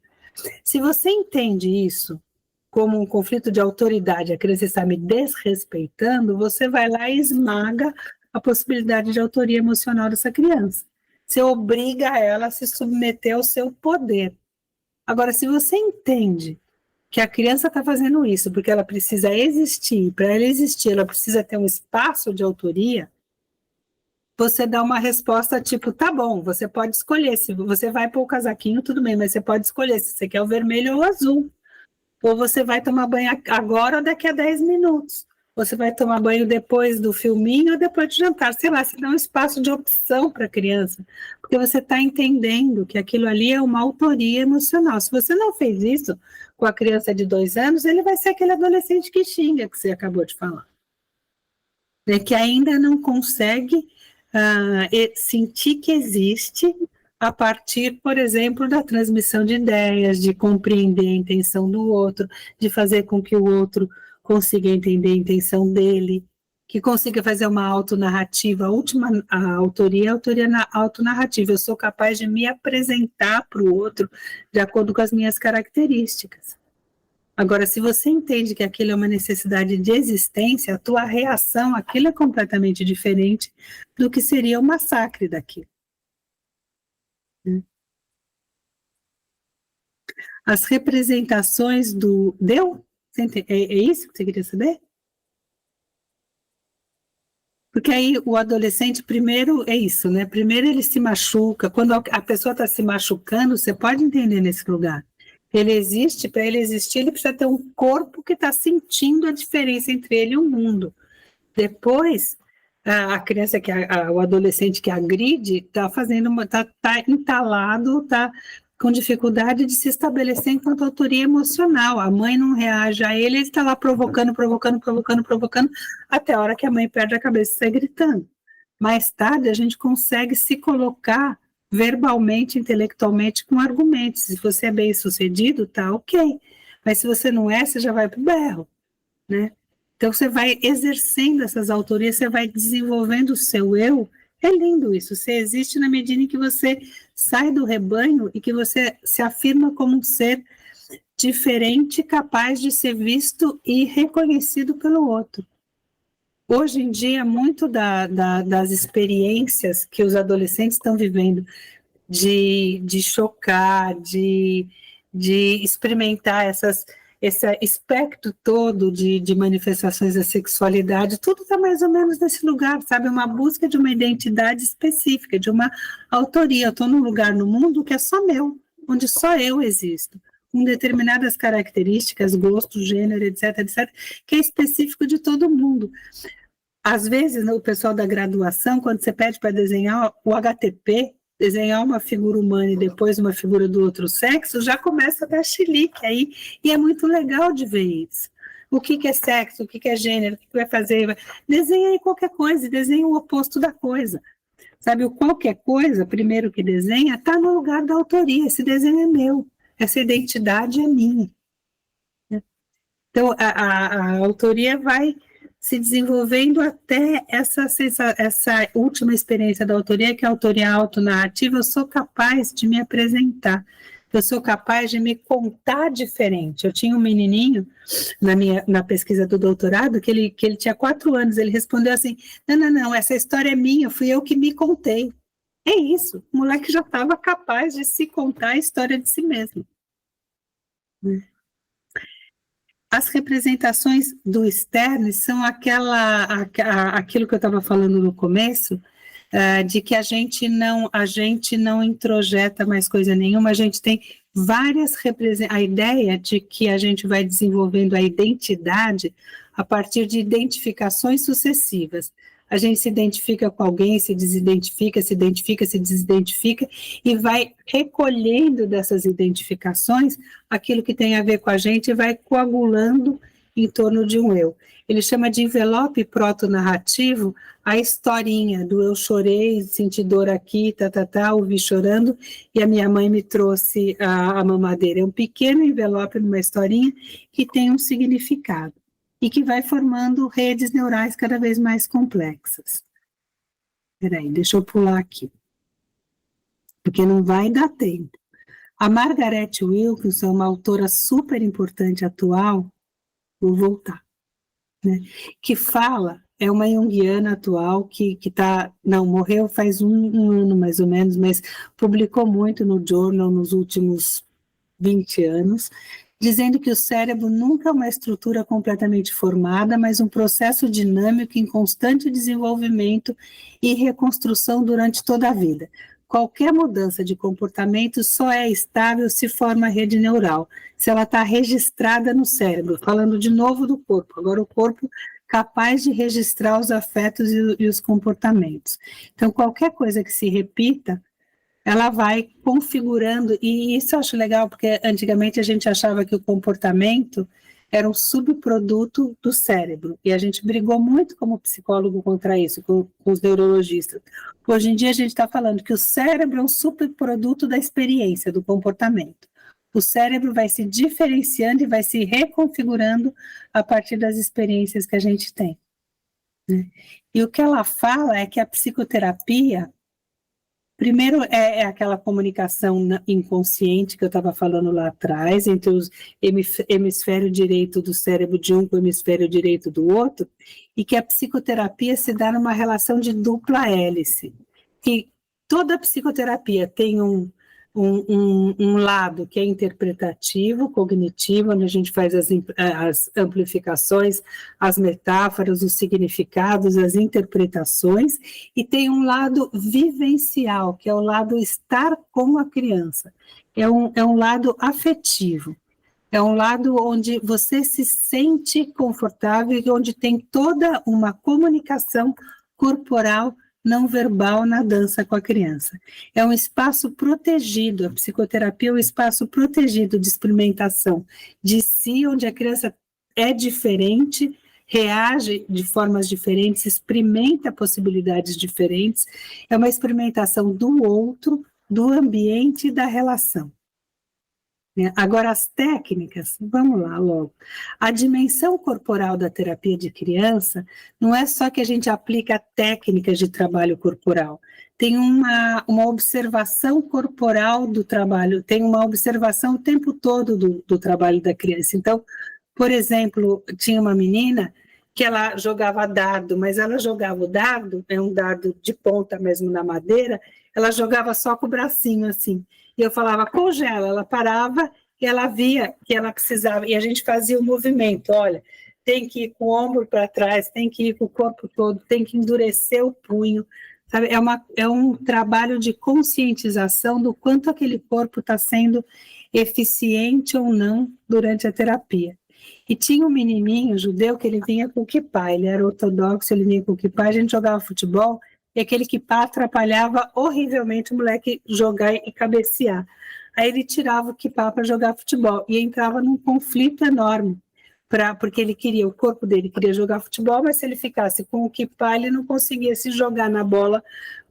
Se você entende isso como um conflito de autoridade, a criança está me desrespeitando, você vai lá e esmaga a possibilidade de autoria emocional dessa criança. Você obriga ela a se submeter ao seu poder. Agora, se você entende que a criança está fazendo isso porque ela precisa existir, para ela existir, ela precisa ter um espaço de autoria, você dá uma resposta tipo, tá bom, você pode escolher, se você vai pôr o casaquinho, tudo bem, mas você pode escolher se você quer o vermelho ou o azul. Ou você vai tomar banho agora ou daqui a 10 minutos. Você vai tomar banho depois do filminho ou depois do jantar. Sei lá, você dá um espaço de opção para a criança, porque você está entendendo que aquilo ali é uma autoria emocional. Se você não fez isso com a criança de 2 anos, ele vai ser aquele adolescente que xinga, que você acabou de falar. Que ainda não consegue sentir que existe a partir, por exemplo, da transmissão de ideias, de compreender a intenção do outro, de fazer com que o outro consiga entender a intenção dele, que consiga fazer uma autonarrativa. A autoria é a autoria autonarrativa. Eu sou capaz de me apresentar para o outro de acordo com as minhas características. Agora, se você entende que aquilo é uma necessidade de existência, a tua reação àquilo é completamente diferente do que seria o massacre daquilo. As representações do... Deu? É isso que você queria saber? Porque aí o adolescente, primeiro, é isso, né? Primeiro ele se machuca. Quando a pessoa está se machucando, você pode entender nesse lugar. Ele existe, para ele existir, ele precisa ter um corpo que está sentindo a diferença entre ele e o mundo. Depois, a criança, o adolescente que agride, está entalado, está com dificuldade de se estabelecer enquanto autoria emocional. A mãe não reage a ele está lá provocando, até a hora que a mãe perde a cabeça e sai gritando. Mais tarde, a gente consegue se colocar verbalmente, intelectualmente, com argumentos. Se você é bem sucedido, tá ok. Mas se você não é, você já vai pro berro, né? Então você vai exercendo essas autorias, você vai desenvolvendo o seu eu. É lindo isso, você existe na medida em que você sai do rebanho e que você se afirma como um ser diferente, capaz de ser visto e reconhecido pelo outro. Hoje em dia, muito das experiências que os adolescentes estão vivendo de chocar, de experimentar esse espectro todo de manifestações da sexualidade, tudo está mais ou menos nesse lugar, sabe? Uma busca de uma identidade específica, de uma autoria. Eu estou num lugar no mundo que é só meu, onde só eu existo, com determinadas características, gosto, gênero, etc., que é específico de todo mundo. Às vezes, o pessoal da graduação, quando você pede para desenhar o HTP, desenhar uma figura humana e depois uma figura do outro sexo, já começa a dar chilique aí, e é muito legal de ver isso. O que é sexo, o que é gênero, o que vai fazer? Desenha aí qualquer coisa, desenha o oposto da coisa. Sabe, o qualquer coisa, primeiro que desenha, está no lugar da autoria. Esse desenho é meu, essa identidade é minha. Então, a autoria vai se desenvolvendo até essa última experiência da autoria, que é a autoria autonarrativa. Eu sou capaz de me apresentar, eu sou capaz de me contar diferente. Eu tinha um menininho na pesquisa do doutorado, que ele tinha 4 anos, ele respondeu assim, não, essa história é minha, fui eu que me contei. É isso, o moleque já estava capaz de se contar a história de si mesmo. As representações do externo são aquilo que eu estava falando no começo, de que a gente não introjeta mais coisa nenhuma, a gente tem várias representações, a ideia de que a gente vai desenvolvendo a identidade a partir de identificações sucessivas. A gente se identifica com alguém, se desidentifica, se identifica, se desidentifica, e vai recolhendo dessas identificações aquilo que tem a ver com a gente e vai coagulando em torno de um eu. Ele chama de envelope proto-narrativo a historinha do eu chorei, senti dor aqui, ouvi chorando, e a minha mãe me trouxe a mamadeira. É um pequeno envelope numa historinha que tem um significado e que vai formando redes neurais cada vez mais complexas. Peraí, deixa eu pular aqui, porque não vai dar tempo. A Margaret Wilkinson, uma autora super importante atual, vou voltar, né, que fala, é uma junguiana atual que morreu faz um ano mais ou menos, mas publicou muito no Journal nos últimos 20 anos, dizendo que o cérebro nunca é uma estrutura completamente formada, mas um processo dinâmico em constante desenvolvimento e reconstrução durante toda a vida. Qualquer mudança de comportamento só é estável se forma rede neural, se ela está registrada no cérebro, falando de novo do corpo, agora o corpo capaz de registrar os afetos e os comportamentos. Então, qualquer coisa que se repita, ela vai configurando, e isso eu acho legal, porque antigamente a gente achava que o comportamento era um subproduto do cérebro, e a gente brigou muito como psicólogo contra isso, com os neurologistas. Hoje em dia a gente está falando que o cérebro é um subproduto da experiência, do comportamento. O cérebro vai se diferenciando e vai se reconfigurando a partir das experiências que a gente tem, né? E o que ela fala é que a psicoterapia, primeiro, é aquela comunicação inconsciente que eu estava falando lá atrás, entre o hemisfério direito do cérebro de um com o hemisfério direito do outro, e que a psicoterapia se dá numa relação de dupla hélice, que toda psicoterapia tem um lado que é interpretativo, cognitivo, onde a gente faz as amplificações, as metáforas, os significados, as interpretações, e tem um lado vivencial, que é o lado estar com a criança. É um lado afetivo, é um lado onde você se sente confortável e onde tem toda uma comunicação corporal não verbal na dança com a criança. É um espaço protegido, a psicoterapia é um espaço protegido de experimentação de si, onde a criança é diferente, reage de formas diferentes, experimenta possibilidades diferentes, é uma experimentação do outro, do ambiente e da relação. Agora, as técnicas, vamos lá logo. A dimensão corporal da terapia de criança não é só que a gente aplica técnicas de trabalho corporal, tem uma observação corporal do trabalho, tem uma observação o tempo todo do trabalho da criança. Então, por exemplo, tinha uma menina que ela jogava dardo, mas ela jogava o dardo, é um dardo de ponta mesmo na madeira, ela jogava só com o bracinho assim. E eu falava, congela, ela parava e ela via que ela precisava, e a gente fazia o movimento, olha, tem que ir com o ombro para trás, tem que ir com o corpo todo, tem que endurecer o punho, sabe? É um trabalho de conscientização do quanto aquele corpo está sendo eficiente ou não durante a terapia. E tinha um menininho judeu que ele vinha com o kippá, ele era ortodoxo, ele vinha com o kippá, a gente jogava futebol, e aquele kippá atrapalhava horrivelmente o moleque jogar e cabecear. Aí ele tirava o kippá para jogar futebol e entrava num conflito enorme, porque ele queria, o corpo dele queria jogar futebol, mas se ele ficasse com o kippá, ele não conseguia se jogar na bola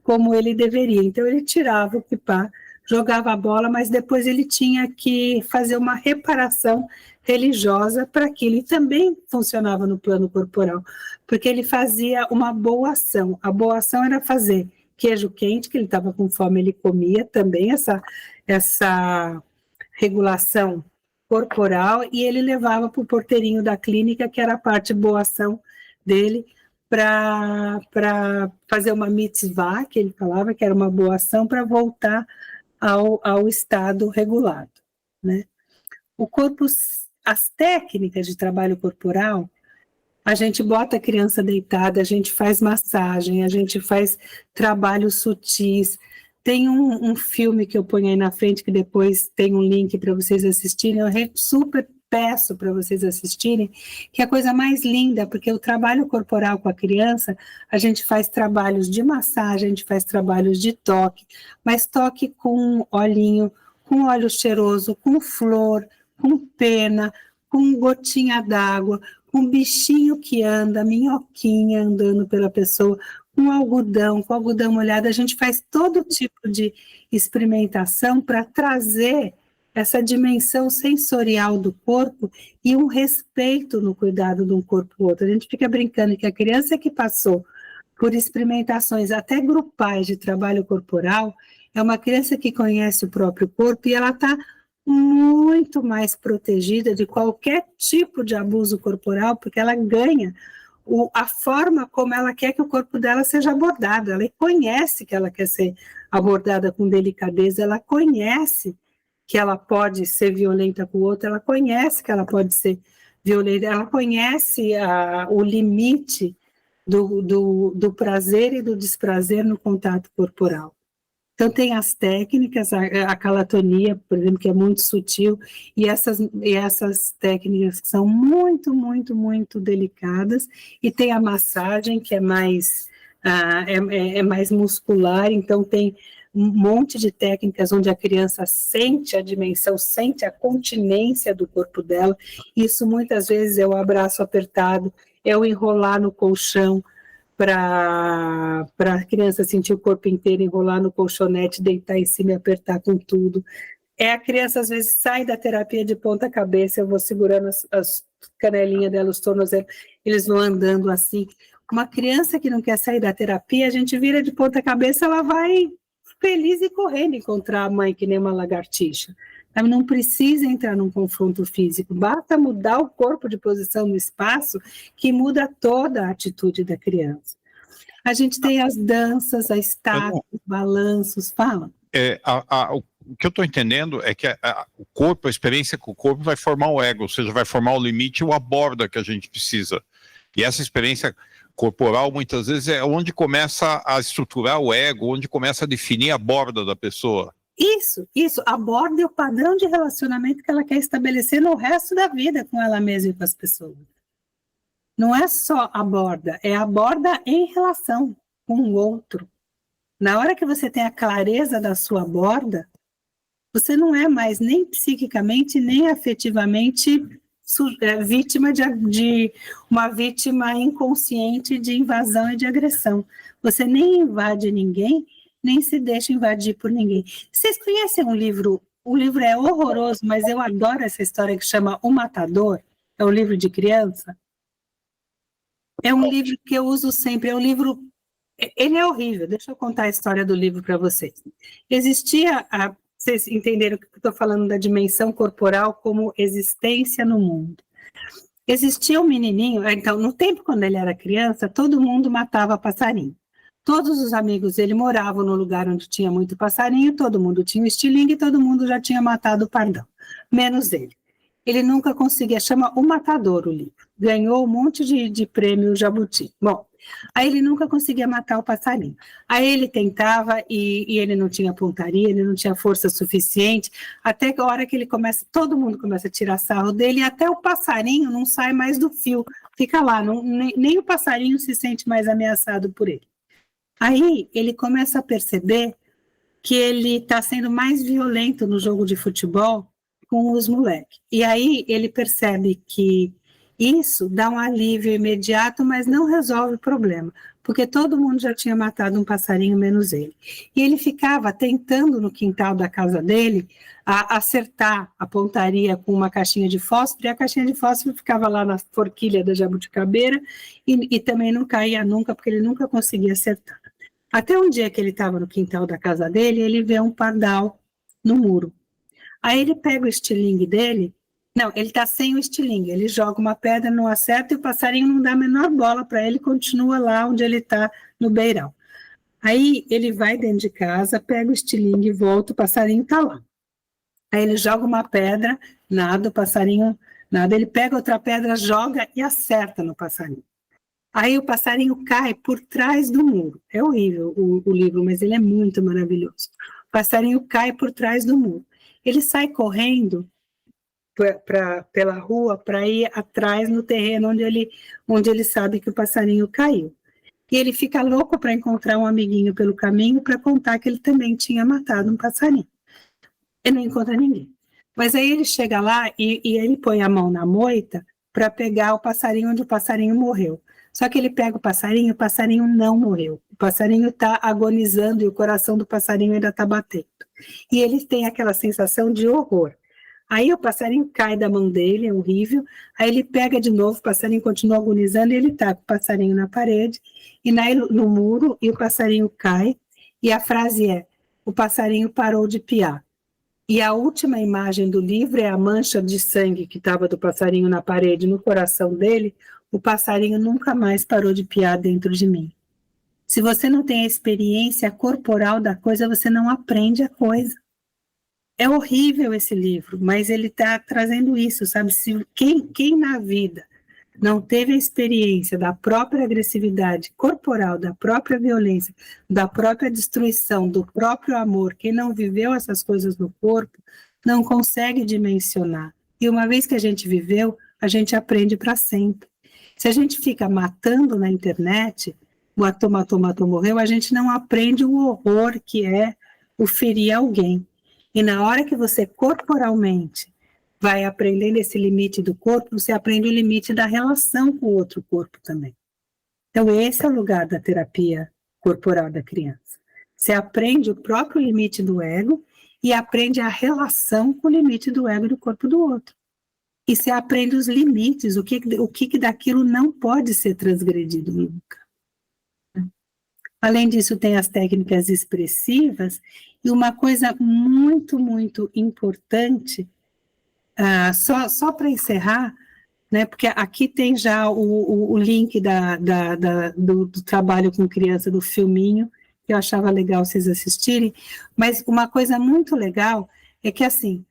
como ele deveria. Então ele tirava o kipá, jogava a bola, mas depois ele tinha que fazer uma reparação religiosa para aquilo. E também funcionava no plano corporal, porque ele fazia uma boa ação. A boa ação era fazer queijo quente, que ele estava com fome, ele comia também essa regulação corporal, e ele levava para o porteirinho da clínica, que era a parte boa ação dele, para fazer uma mitzvah, que ele falava que era uma boa ação, para voltar ao estado regulado, né? O corpo, as técnicas de trabalho corporal, a gente bota a criança deitada, a gente faz massagem, a gente faz trabalhos sutis. Tem um filme que eu ponho aí na frente, que depois tem um link para vocês assistirem, eu super peço para vocês assistirem, que é a coisa mais linda, porque o trabalho corporal com a criança, a gente faz trabalhos de massagem, a gente faz trabalhos de toque, mas toque com olhinho, com óleo cheiroso, com flor, com pena, com gotinha d'água, com bichinho que anda, minhoquinha andando pela pessoa, com algodão molhado. A gente faz todo tipo de experimentação para trazer essa dimensão sensorial do corpo e um respeito no cuidado de um corpo ou outro. A gente fica brincando que a criança que passou por experimentações até grupais de trabalho corporal é uma criança que conhece o próprio corpo, e ela está muito mais protegida de qualquer tipo de abuso corporal, porque ela ganha a forma como ela quer que o corpo dela seja abordado. Ela conhece que ela quer ser abordada com delicadeza, ela conhece que ela pode ser violenta com o outro, ela conhece que ela pode ser violenta, ela conhece o limite do prazer e do desprazer no contato corporal. Então, tem as técnicas, a calatonia, por exemplo, que é muito sutil, e essas técnicas que são muito, muito, muito delicadas, e tem a massagem, que é mais muscular, então tem um monte de técnicas onde a criança sente a dimensão, sente a continência do corpo dela. Isso muitas vezes é o abraço apertado, é o enrolar no colchão, para a criança sentir o corpo inteiro, enrolar no colchonete, deitar em cima e apertar com tudo. A criança às vezes sai da terapia de ponta cabeça, eu vou segurando as canelinhas dela, os tornozelos, eles vão andando assim. Uma criança que não quer sair da terapia, a gente vira de ponta cabeça, ela vai feliz e correndo encontrar a mãe que nem uma lagartixa. Não precisa entrar num confronto físico, basta mudar o corpo de posição no espaço, que muda toda a atitude da criança. A gente tem as danças, a estátua, os balanços, fala. O que eu estou entendendo é que o corpo, a experiência com o corpo vai formar o ego, ou seja, vai formar o limite ou a borda que a gente precisa. E essa experiência corporal, muitas vezes, é onde começa a estruturar o ego, onde começa a definir a borda da pessoa. Isso, a borda é o padrão de relacionamento que ela quer estabelecer no resto da vida com ela mesma e com as pessoas. Não é só a borda, é a borda em relação com o outro. Na hora que você tem a clareza da sua borda, você não é mais nem psiquicamente, nem afetivamente vítima de uma vítima inconsciente de invasão e de agressão. Você nem invade ninguém, nem se deixa invadir por ninguém. Vocês conhecem um livro? O livro é horroroso, mas eu adoro essa história que chama O Matador. É um livro de criança. É um livro que eu uso sempre. É um livro... Ele é horrível. Deixa eu contar a história do livro para vocês. Vocês entenderam que eu estou falando da dimensão corporal como existência no mundo. Existia um menininho... Então, no tempo quando ele era criança, todo mundo matava passarinho. Todos os amigos dele moravam no lugar onde tinha muito passarinho, todo mundo tinha um estilingue e todo mundo já tinha matado o pardão, menos ele. Ele nunca conseguia, chama O Matador o livro, ganhou um monte de prêmio Jabuti. Bom, aí ele nunca conseguia matar o passarinho. Aí ele tentava e ele não tinha pontaria, ele não tinha força suficiente, até que a hora que todo mundo começa a tirar sarro dele, e até o passarinho não sai mais do fio, fica lá, nem o passarinho se sente mais ameaçado por ele. Aí ele começa a perceber que ele está sendo mais violento no jogo de futebol com os moleques. E aí ele percebe que Isso dá um alívio imediato, mas não resolve o problema, porque todo mundo já tinha matado um passarinho, menos ele. E ele ficava tentando no quintal da casa dele acertar a pontaria com uma caixinha de fósforo, e a caixinha de fósforo ficava lá na forquilha da jabuticabeira e também não caía nunca, porque ele nunca conseguia acertar. Até um dia que ele estava no quintal da casa dele, ele vê um pardal no muro. Aí ele pega o estilingue dele. Não, ele está sem o estilingue, ele joga uma pedra, não acerta e o passarinho não dá a menor bola para ele, continua lá onde ele está, no beirão. Aí ele vai dentro de casa, pega o estilingue e volta, o passarinho está lá. Aí ele joga uma pedra, nada, o passarinho, nada, ele pega outra pedra, joga e acerta no passarinho. Aí o passarinho cai por trás do muro. É horrível o livro, mas ele é muito maravilhoso. O passarinho cai por trás do muro. Ele sai correndo pela rua para ir atrás no terreno onde ele sabe que o passarinho caiu. E ele fica louco para encontrar um amiguinho pelo caminho para contar que ele também tinha matado um passarinho. Ele não encontra ninguém. Mas aí ele chega lá e ele põe a mão na moita para pegar o passarinho onde o passarinho morreu. Só que ele pega o passarinho não morreu. O passarinho está agonizando e o coração do passarinho ainda está batendo. E ele tem aquela sensação de horror. Aí o passarinho cai da mão dele, é horrível. Aí ele pega de novo, o passarinho continua agonizando e ele taca o passarinho na parede e no muro e o passarinho cai. E a frase é: o passarinho parou de piar. E a última imagem do livro é a mancha de sangue que estava do passarinho na parede, no coração dele. O passarinho nunca mais parou de piar dentro de mim. Se você não tem a experiência corporal da coisa, você não aprende a coisa. É horrível esse livro, mas ele está trazendo isso, sabe? Quem na vida não teve a experiência da própria agressividade corporal, da própria violência, da própria destruição, do próprio amor, quem não viveu essas coisas no corpo, não consegue dimensionar. E uma vez que a gente viveu, a gente aprende para sempre. Se a gente fica matando na internet, matou, morreu, a gente não aprende o horror que é o ferir alguém. E na hora que você corporalmente vai aprendendo esse limite do corpo, você aprende o limite da relação com o outro corpo também. Então esse é o lugar da terapia corporal da criança. Você aprende o próprio limite do ego e aprende a relação com o limite do ego e do corpo do outro. E você aprende os limites, o que daquilo não pode ser transgredido nunca. Além disso, tem as técnicas expressivas, e uma coisa muito, muito importante, só para encerrar, né, porque aqui tem já o link do trabalho com criança, do filminho, que eu achava legal vocês assistirem, mas uma coisa muito legal é que, assim,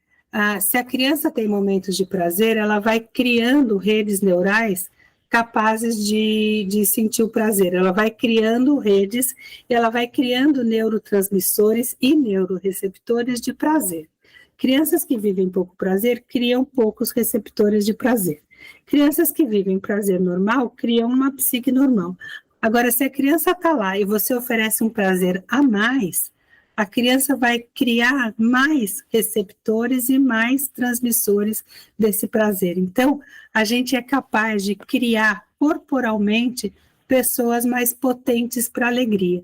se a criança tem momentos de prazer, ela vai criando redes neurais capazes de sentir o prazer. Ela vai criando redes, ela vai criando neurotransmissores e neuroreceptores de prazer. Crianças que vivem pouco prazer criam poucos receptores de prazer. Crianças que vivem prazer normal criam uma psique normal. Agora, se a criança está lá e você oferece um prazer a mais, a criança vai criar mais receptores e mais transmissores desse prazer. Então, a gente é capaz de criar corporalmente pessoas mais potentes para a alegria.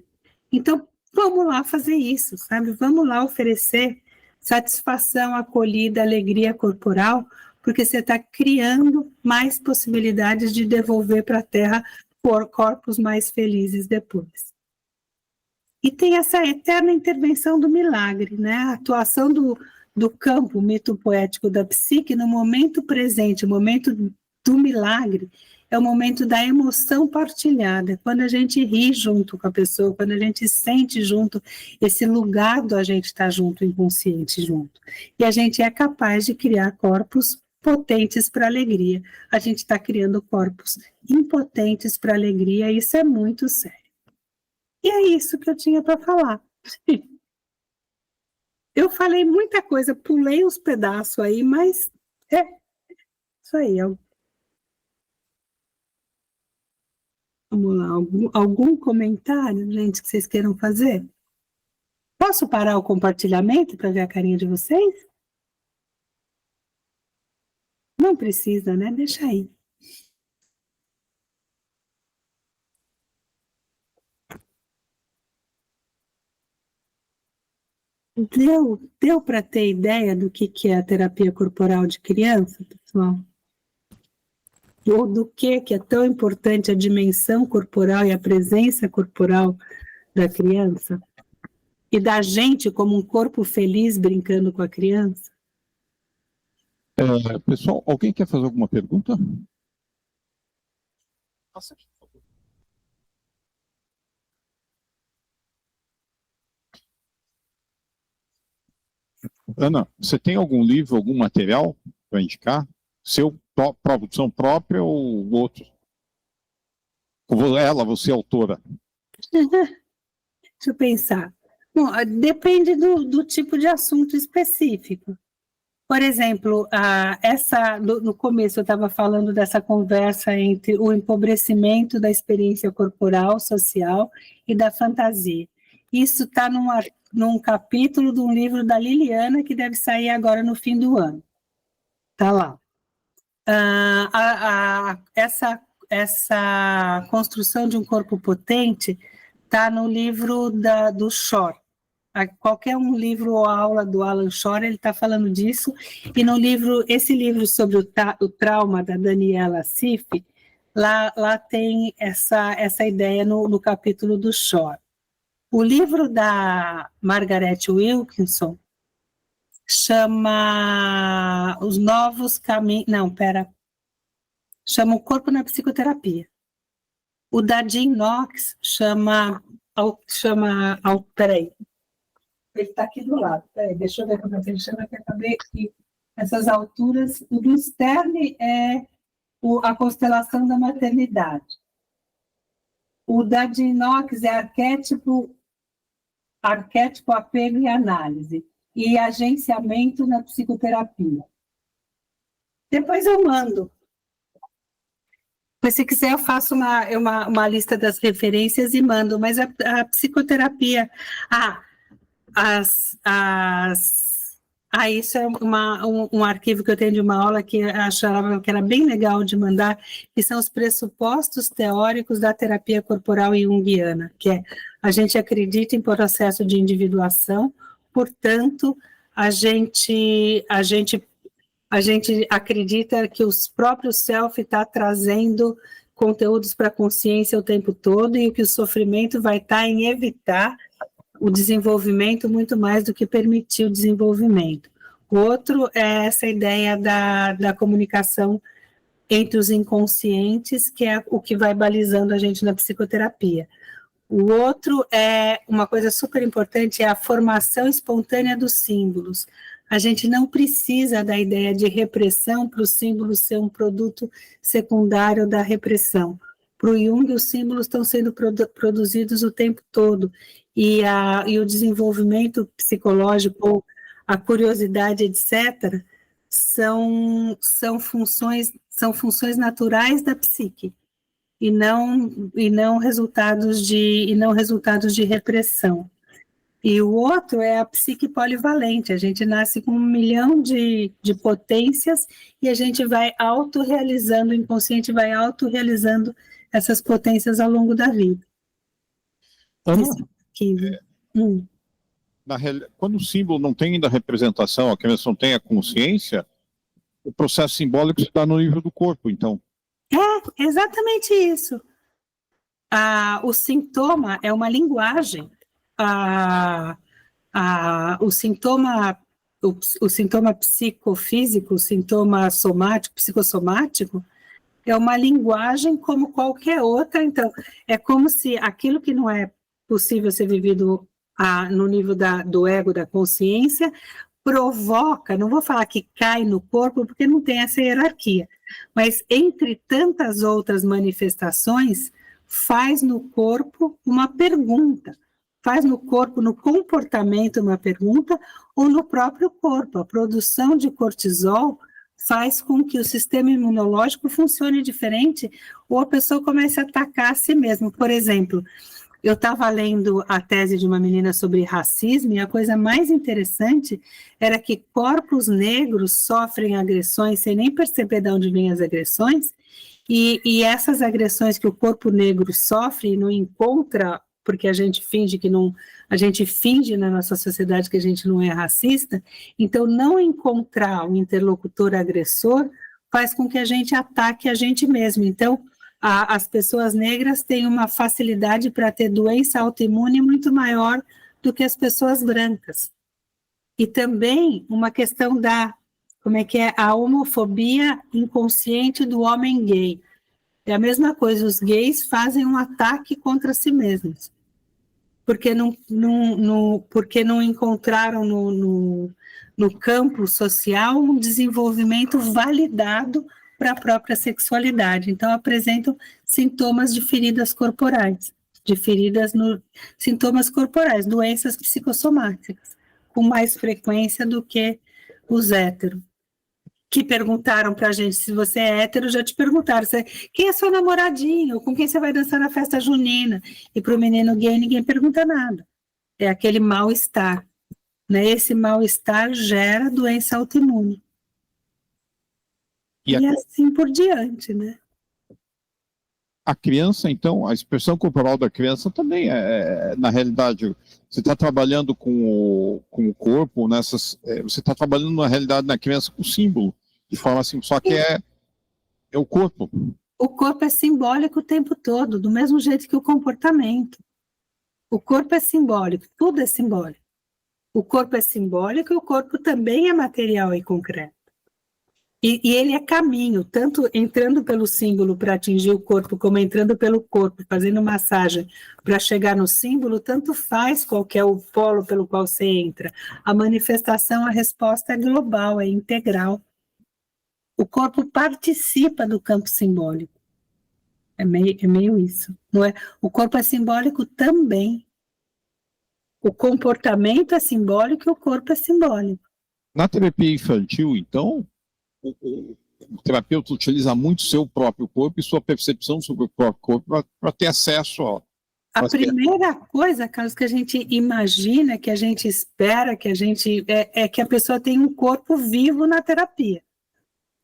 Então, vamos lá fazer isso, sabe? Vamos lá oferecer satisfação, acolhida, alegria corporal, porque você está criando mais possibilidades de devolver para a Terra corpos mais felizes depois. E tem essa eterna intervenção do milagre, né? A atuação do campo mito-poético da psique no momento presente, o momento do milagre, é o momento da emoção partilhada, quando a gente ri junto com a pessoa, quando a gente sente junto esse lugar do a gente estar junto, inconsciente junto. E a gente é capaz de criar corpos potentes para alegria. A gente está criando corpos impotentes para alegria, e isso é muito sério. E é isso que eu tinha para falar. Eu falei muita coisa, pulei uns pedaços aí, mas é isso aí. Vamos lá, algum comentário, gente, que vocês queiram fazer? Posso parar o compartilhamento para ver a carinha de vocês? Não precisa, né? Deixa aí. Deu para ter ideia do que é a terapia corporal de criança, pessoal? Ou do que é tão importante a dimensão corporal e a presença corporal da criança? E da gente como um corpo feliz brincando com a criança? Pessoal, alguém quer fazer alguma pergunta? Ana, você tem algum livro, algum material para indicar? Seu, produção própria ou outro? Você é autora. Deixa eu pensar. Bom, depende do tipo de assunto específico. Por exemplo, no começo eu estava falando dessa conversa entre o empobrecimento da experiência corporal, social e da fantasia. Isso está num capítulo de um livro da Liliana que deve sair agora no fim do ano. Está lá. Essa construção de um corpo potente está no livro do Shore. Qualquer um livro ou aula do Alan Shore, ele está falando disso, e esse livro sobre o trauma da Daniela Sif, lá tem essa ideia no capítulo do Shore. O livro da Margaret Wilkinson chama Os Novos Caminhos, chama O Corpo na Psicoterapia. O da Jean Knox peraí, ele está aqui do lado. Deixa eu ver como é que ele chama, que acabei aqui. Essas alturas. O do Stern é a constelação da maternidade. O da Jean Knox é arquétipo, apego e análise. E agenciamento na psicoterapia. Depois eu mando. Mas se quiser eu faço uma lista das referências e mando. Mas a psicoterapia... isso é um arquivo que eu tenho de uma aula que eu achava que era bem legal de mandar, que são os pressupostos teóricos da terapia corporal junguiana, que é: a gente acredita em processo de individuação, portanto, a gente acredita que os próprios self está trazendo conteúdos para a consciência o tempo todo, e que o sofrimento vai estar em evitar o desenvolvimento muito mais do que permitir o desenvolvimento. O outro é essa ideia da comunicação entre os inconscientes, que é o que vai balizando a gente na psicoterapia. O outro é uma coisa super importante, é a formação espontânea dos símbolos. A gente não precisa da ideia de repressão para o símbolo ser um produto secundário da repressão. Para o Jung, os símbolos estão sendo produzidos o tempo todo, e o desenvolvimento psicológico, a curiosidade, etc., são funções naturais da psique, e não resultados de repressão. E o outro é a psique polivalente. A gente nasce com 1 milhão de potências, e a gente vai autorrealizando, o inconsciente vai autorrealizando essas potências ao longo da vida. Quando o símbolo não tem ainda a representação, a criança não tem a consciência, o processo simbólico se dá no nível do corpo, então. É, exatamente isso. O sintoma é uma linguagem. O sintoma psicofísico, o sintoma somático, psicossomático, é uma linguagem como qualquer outra. Então, é como se aquilo que não é possível ser vivido no nível do ego, da consciência, provoca, não vou falar que cai no corpo, porque não tem essa hierarquia, mas entre tantas outras manifestações, faz no corpo uma pergunta, faz no corpo, no comportamento uma pergunta, ou no próprio corpo. A produção de cortisol faz com que o sistema imunológico funcione diferente, ou a pessoa comece a atacar a si mesma. Por exemplo, eu estava lendo a tese de uma menina sobre racismo, e a coisa mais interessante era que corpos negros sofrem agressões sem nem perceber de onde vêm as agressões, e essas agressões que o corpo negro sofre e não encontra porque a gente finge que não, a gente finge na nossa sociedade que a gente não é racista, então não encontrar um interlocutor agressor faz com que a gente ataque a gente mesmo. Então, as pessoas negras têm uma facilidade para ter doença autoimune muito maior do que as pessoas brancas. E também uma questão da, como é que é, a homofobia inconsciente do homem gay. É a mesma coisa, os gays fazem um ataque contra si mesmos, porque não encontraram no campo social um desenvolvimento validado para a própria sexualidade. Então, apresentam sintomas de feridas corporais, sintomas corporais, doenças psicossomáticas, com mais frequência do que os héteros. Que perguntaram pra gente, se você é hétero, já te perguntaram, quem é seu namoradinho, com quem você vai dançar na festa junina? E pro menino gay ninguém pergunta nada. É aquele mal-estar, né? Esse mal-estar gera doença autoimune. E assim por diante, né? A criança, então, a expressão corporal da criança também na realidade, você está trabalhando com o corpo, você está trabalhando na realidade na criança com símbolo, de forma assim, só que é o corpo. O corpo é simbólico o tempo todo, do mesmo jeito que o comportamento. O corpo é simbólico, tudo é simbólico. O corpo é simbólico e o corpo também é material e concreto. E ele é caminho, tanto entrando pelo símbolo para atingir o corpo, como entrando pelo corpo, fazendo massagem para chegar no símbolo, tanto faz qual que é o polo pelo qual você entra. A manifestação, a resposta é global, é integral. O corpo participa do campo simbólico. É meio isso, não é? O corpo é simbólico também. O comportamento é simbólico e o corpo é simbólico. Na terapia infantil, então, o terapeuta utiliza muito seu próprio corpo e sua percepção sobre o próprio corpo para ter acesso a primeira coisa, Carlos, que a gente imagina, que a gente espera, que é que a pessoa tenha um corpo vivo na terapia.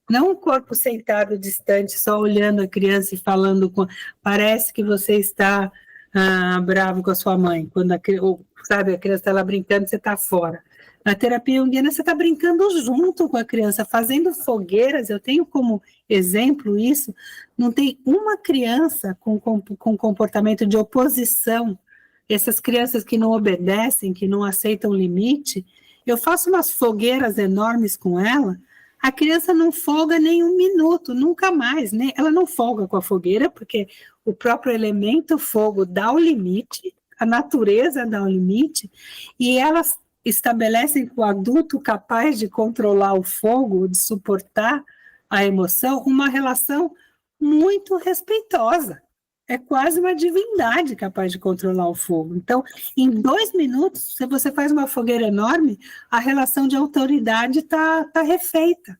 Não um corpo sentado distante, só olhando a criança e falando parece que você está bravo com a sua mãe, quando a criança está lá brincando, você está fora. Na terapia junguiana, você está brincando junto com a criança, fazendo fogueiras. Eu tenho como exemplo isso. Não tem uma criança com comportamento de oposição, essas crianças que não obedecem, que não aceitam limite. Eu faço umas fogueiras enormes com ela, a criança não folga nem um minuto, nunca mais, né? Ela não folga com a fogueira, porque o próprio elemento fogo dá o limite, a natureza dá o limite, e elas estabelecem com o adulto capaz de controlar o fogo, de suportar a emoção, uma relação muito respeitosa. É quase uma divindade capaz de controlar o fogo. Então, em 2 minutos, se você faz uma fogueira enorme, a relação de autoridade está refeita.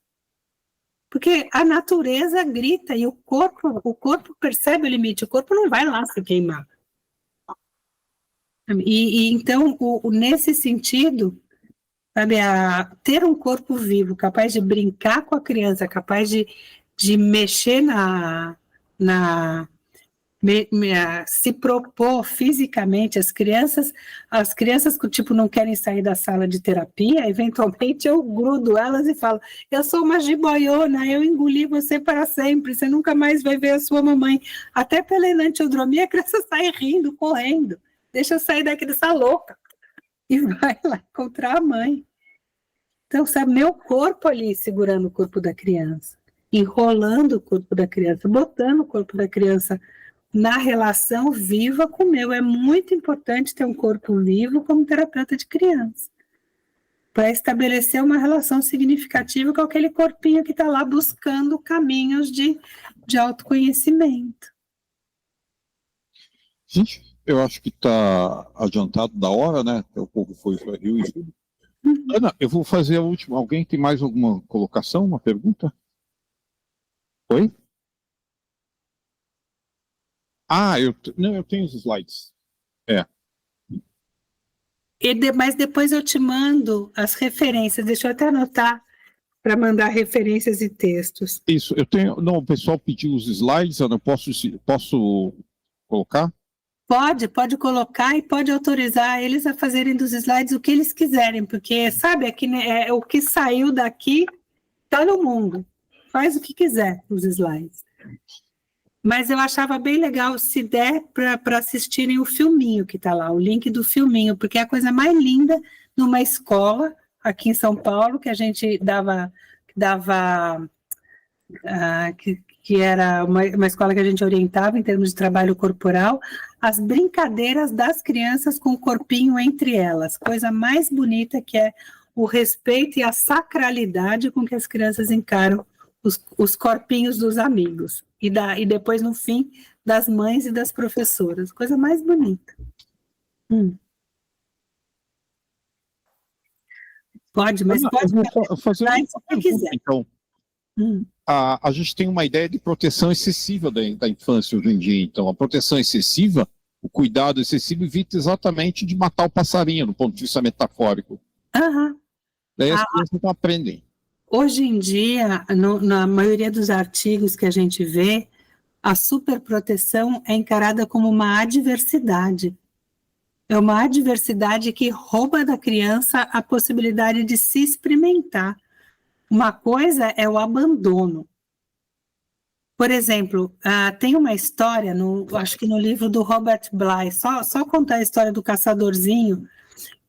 Porque a natureza grita e o corpo percebe o limite, o corpo não vai lá se queimar. Então, nesse sentido, sabe, ter um corpo vivo, capaz de brincar com a criança, capaz de mexer se propor fisicamente, as crianças que tipo não querem sair da sala de terapia, eventualmente eu grudo elas e falo, eu sou uma jiboiona, eu engoli você para sempre, você nunca mais vai ver a sua mamãe. Até pela enantiodromia a criança sai rindo, correndo, deixa eu sair daqui dessa louca, e vai lá encontrar a mãe. Então, sabe, meu corpo ali segurando o corpo da criança, enrolando o corpo da criança, botando o corpo da criança na relação viva com o meu. É muito importante ter um corpo vivo como terapeuta de criança, para estabelecer uma relação significativa com aquele corpinho que está lá buscando caminhos de autoconhecimento. Gente, eu acho que está adiantado da hora, né? O povo foi para Rio e tudo. Ana, eu vou fazer a última. Alguém tem mais alguma colocação, uma pergunta? Oi? Eu tenho os slides. Mas depois eu te mando as referências, deixa eu até anotar para mandar referências e textos. Isso, eu tenho. Não, o pessoal pediu os slides, Ana, posso colocar? Pode colocar e pode autorizar eles a fazerem dos slides o que eles quiserem, porque, sabe, o que saiu daqui está no mundo. Faz o que quiser os slides. Mas eu achava bem legal, se der, para assistirem o filminho que está lá, o link do filminho, porque é a coisa mais linda numa escola aqui em São Paulo, que a gente dava que era uma escola que a gente orientava em termos de trabalho corporal, as brincadeiras das crianças com o corpinho entre elas, coisa mais bonita que é o respeito e a sacralidade com que as crianças encaram os corpinhos dos amigos, e depois, no fim, das mães e das professoras, coisa mais bonita. Pode, mas pode fazer o que quiser. Então, a gente tem uma ideia de proteção excessiva da infância hoje em dia. Então, a proteção excessiva, o cuidado excessivo, evita exatamente de matar o passarinho, do ponto de vista metafórico. Daí as crianças não aprendem. Hoje em dia, na maioria dos artigos que a gente vê, a superproteção é encarada como uma adversidade. É uma adversidade que rouba da criança a possibilidade de se experimentar. Uma coisa é o abandono. Por exemplo, tem uma história, acho que no livro do Robert Bly, só contar a história do caçadorzinho,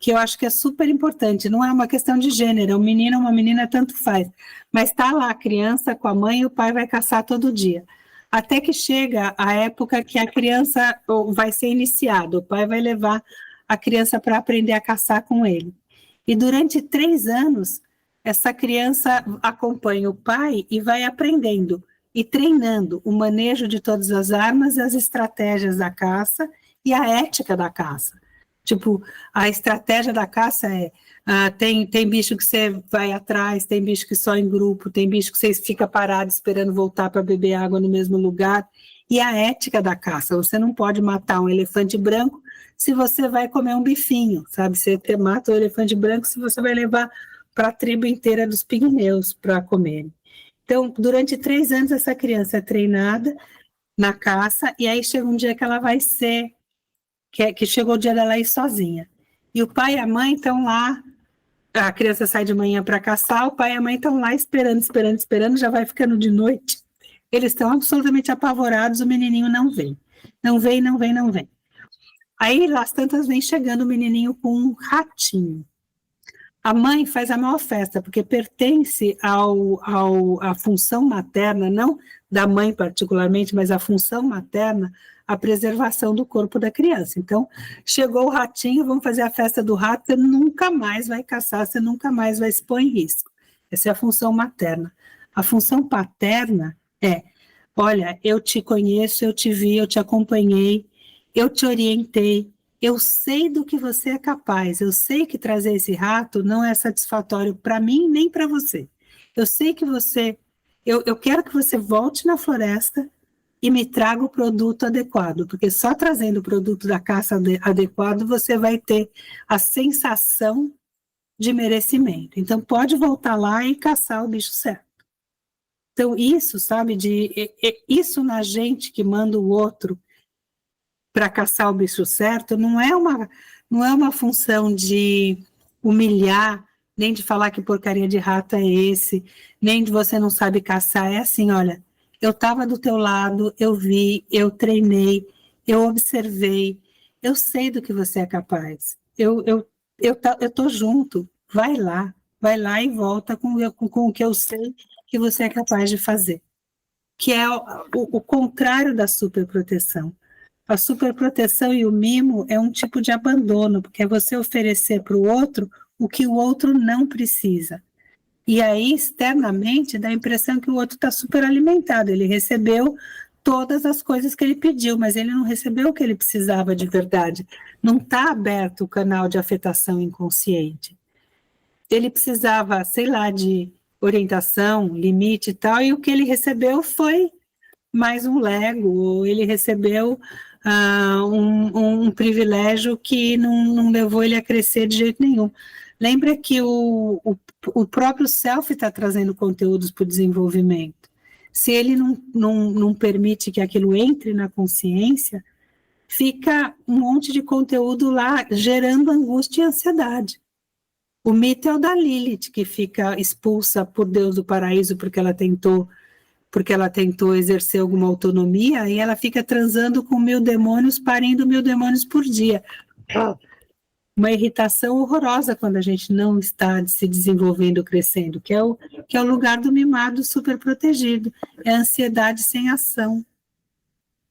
que eu acho que é super importante. Não é uma questão de gênero, é um menino ou uma menina, tanto faz. Mas está lá a criança com a mãe e o pai vai caçar todo dia. Até que chega a época que a criança vai ser iniciada, o pai vai levar a criança para aprender a caçar com ele. E durante 3 anos, essa criança acompanha o pai e vai aprendendo e treinando o manejo de todas as armas, as estratégias da caça e a ética da caça. Tipo, a estratégia da caça tem bicho que você vai atrás, tem bicho que só em grupo, tem bicho que você fica parado esperando voltar para beber água no mesmo lugar. E a ética da caça, você não pode matar um elefante branco se você vai comer um bifinho, sabe? Você mata o elefante branco se você vai levar para a tribo inteira dos pigmeus para comerem. Então, durante 3 anos, essa criança é treinada na caça, e aí chega um dia que ela vai ser... que chegou o dia dela ir sozinha. E o pai e a mãe estão lá, a criança sai de manhã para caçar, o pai e a mãe estão lá esperando, já vai ficando de noite. Eles estão absolutamente apavorados, o menininho não vem. Não vem. Aí, las tantas, vem chegando o menininho com um ratinho. A mãe faz a maior festa, porque pertence à função materna, não da mãe particularmente, mas a função materna, a preservação do corpo da criança. Então, chegou o ratinho, vamos fazer a festa do rato, você nunca mais vai caçar, você nunca mais vai se pôr em risco. Essa é a função materna. A função paterna é, olha, eu te conheço, eu te vi, eu te acompanhei, eu te orientei, eu sei do que você é capaz, eu sei que trazer esse rato não é satisfatório para mim nem para você. Eu sei que eu quero que você volte na floresta e me traga o produto adequado, porque só trazendo o produto da caça adequado você vai ter a sensação de merecimento. Então pode voltar lá e caçar o bicho certo. Então isso, sabe, isso na gente que manda o outro para caçar o bicho certo, não é uma função de humilhar, nem de falar que porcaria de rato é esse, nem de você não sabe caçar. É assim, olha, eu estava do teu lado, eu vi, eu treinei, eu observei, eu sei do que você é capaz, eu estou junto, vai lá e volta com o que eu sei que você é capaz de fazer, que é o contrário da superproteção. A superproteção e o mimo é um tipo de abandono, porque é você oferecer para o outro o que o outro não precisa. E aí, externamente, dá a impressão que o outro está superalimentado. Ele recebeu todas as coisas que ele pediu, mas ele não recebeu o que ele precisava de verdade. Não está aberto o canal de afetação inconsciente. Ele precisava, sei lá, de orientação, limite e tal, e o que ele recebeu foi mais um Lego, ou ele recebeu um privilégio que não levou ele a crescer de jeito nenhum. Lembra que o próprio self está trazendo conteúdos para o desenvolvimento. Se ele não permite que aquilo entre na consciência, fica um monte de conteúdo lá gerando angústia e ansiedade. O mito é o da Lilith, que fica expulsa por Deus do paraíso porque ela tentou exercer alguma autonomia, e ela fica transando com 1000 demônios, parindo 1000 demônios por dia. Uma irritação horrorosa quando a gente não está se desenvolvendo, crescendo, que é o lugar do mimado super protegido. É a ansiedade sem ação.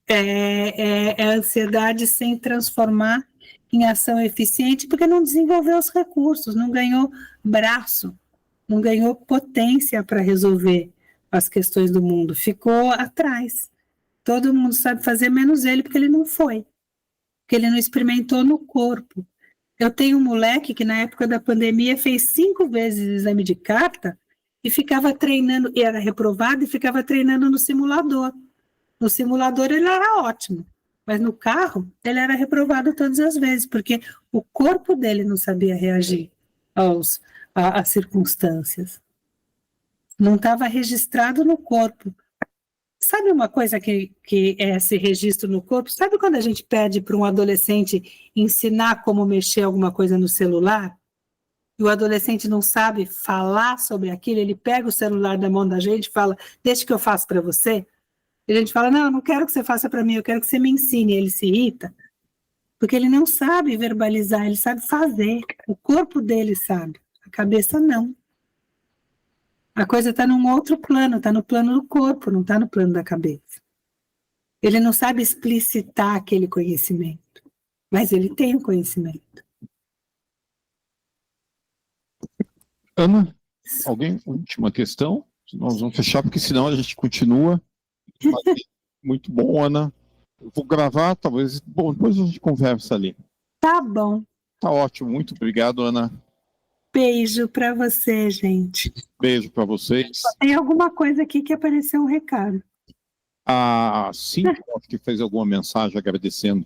É a ansiedade sem transformar em ação eficiente, porque não desenvolveu os recursos, não ganhou braço, não ganhou potência para resolver as questões do mundo, ficou atrás. Todo mundo sabe fazer, menos ele, porque ele não foi, porque ele não experimentou no corpo. Eu tenho um moleque que na época da pandemia fez 5 vezes exame de carta e ficava treinando, e era reprovado, e ficava treinando no simulador. No simulador ele era ótimo, mas no carro ele era reprovado todas as vezes, porque o corpo dele não sabia reagir às circunstâncias. Não estava registrado no corpo. Sabe uma coisa que é esse registro no corpo? Sabe quando a gente pede para um adolescente ensinar como mexer alguma coisa no celular? E o adolescente não sabe falar sobre aquilo, ele pega o celular da mão da gente e fala, deixa que eu faço para você. E a gente fala, não, eu não quero que você faça para mim, eu quero que você me ensine. E ele se irrita, porque ele não sabe verbalizar, ele sabe fazer. O corpo dele sabe, a cabeça não. A coisa está num outro plano, está no plano do corpo, não está no plano da cabeça. Ele não sabe explicitar aquele conhecimento, mas ele tem o conhecimento. Ana, alguém? Última questão? Nós vamos fechar, porque senão a gente continua. Muito bom, Ana. Eu vou gravar, talvez. Bom, depois a gente conversa ali. Tá bom. Tá ótimo. Muito obrigado, Ana. Beijo para você, gente. Beijo para vocês. Tem alguma coisa aqui que apareceu um recado. A Cintia, acho que fez alguma mensagem agradecendo.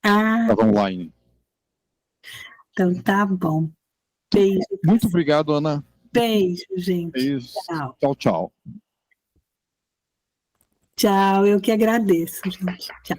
Estava online. Então tá bom. Beijo. Muito obrigado, Ana. Beijo, gente. Beijo. Tchau. Tchau, tchau. Tchau, eu que agradeço, gente. Tchau.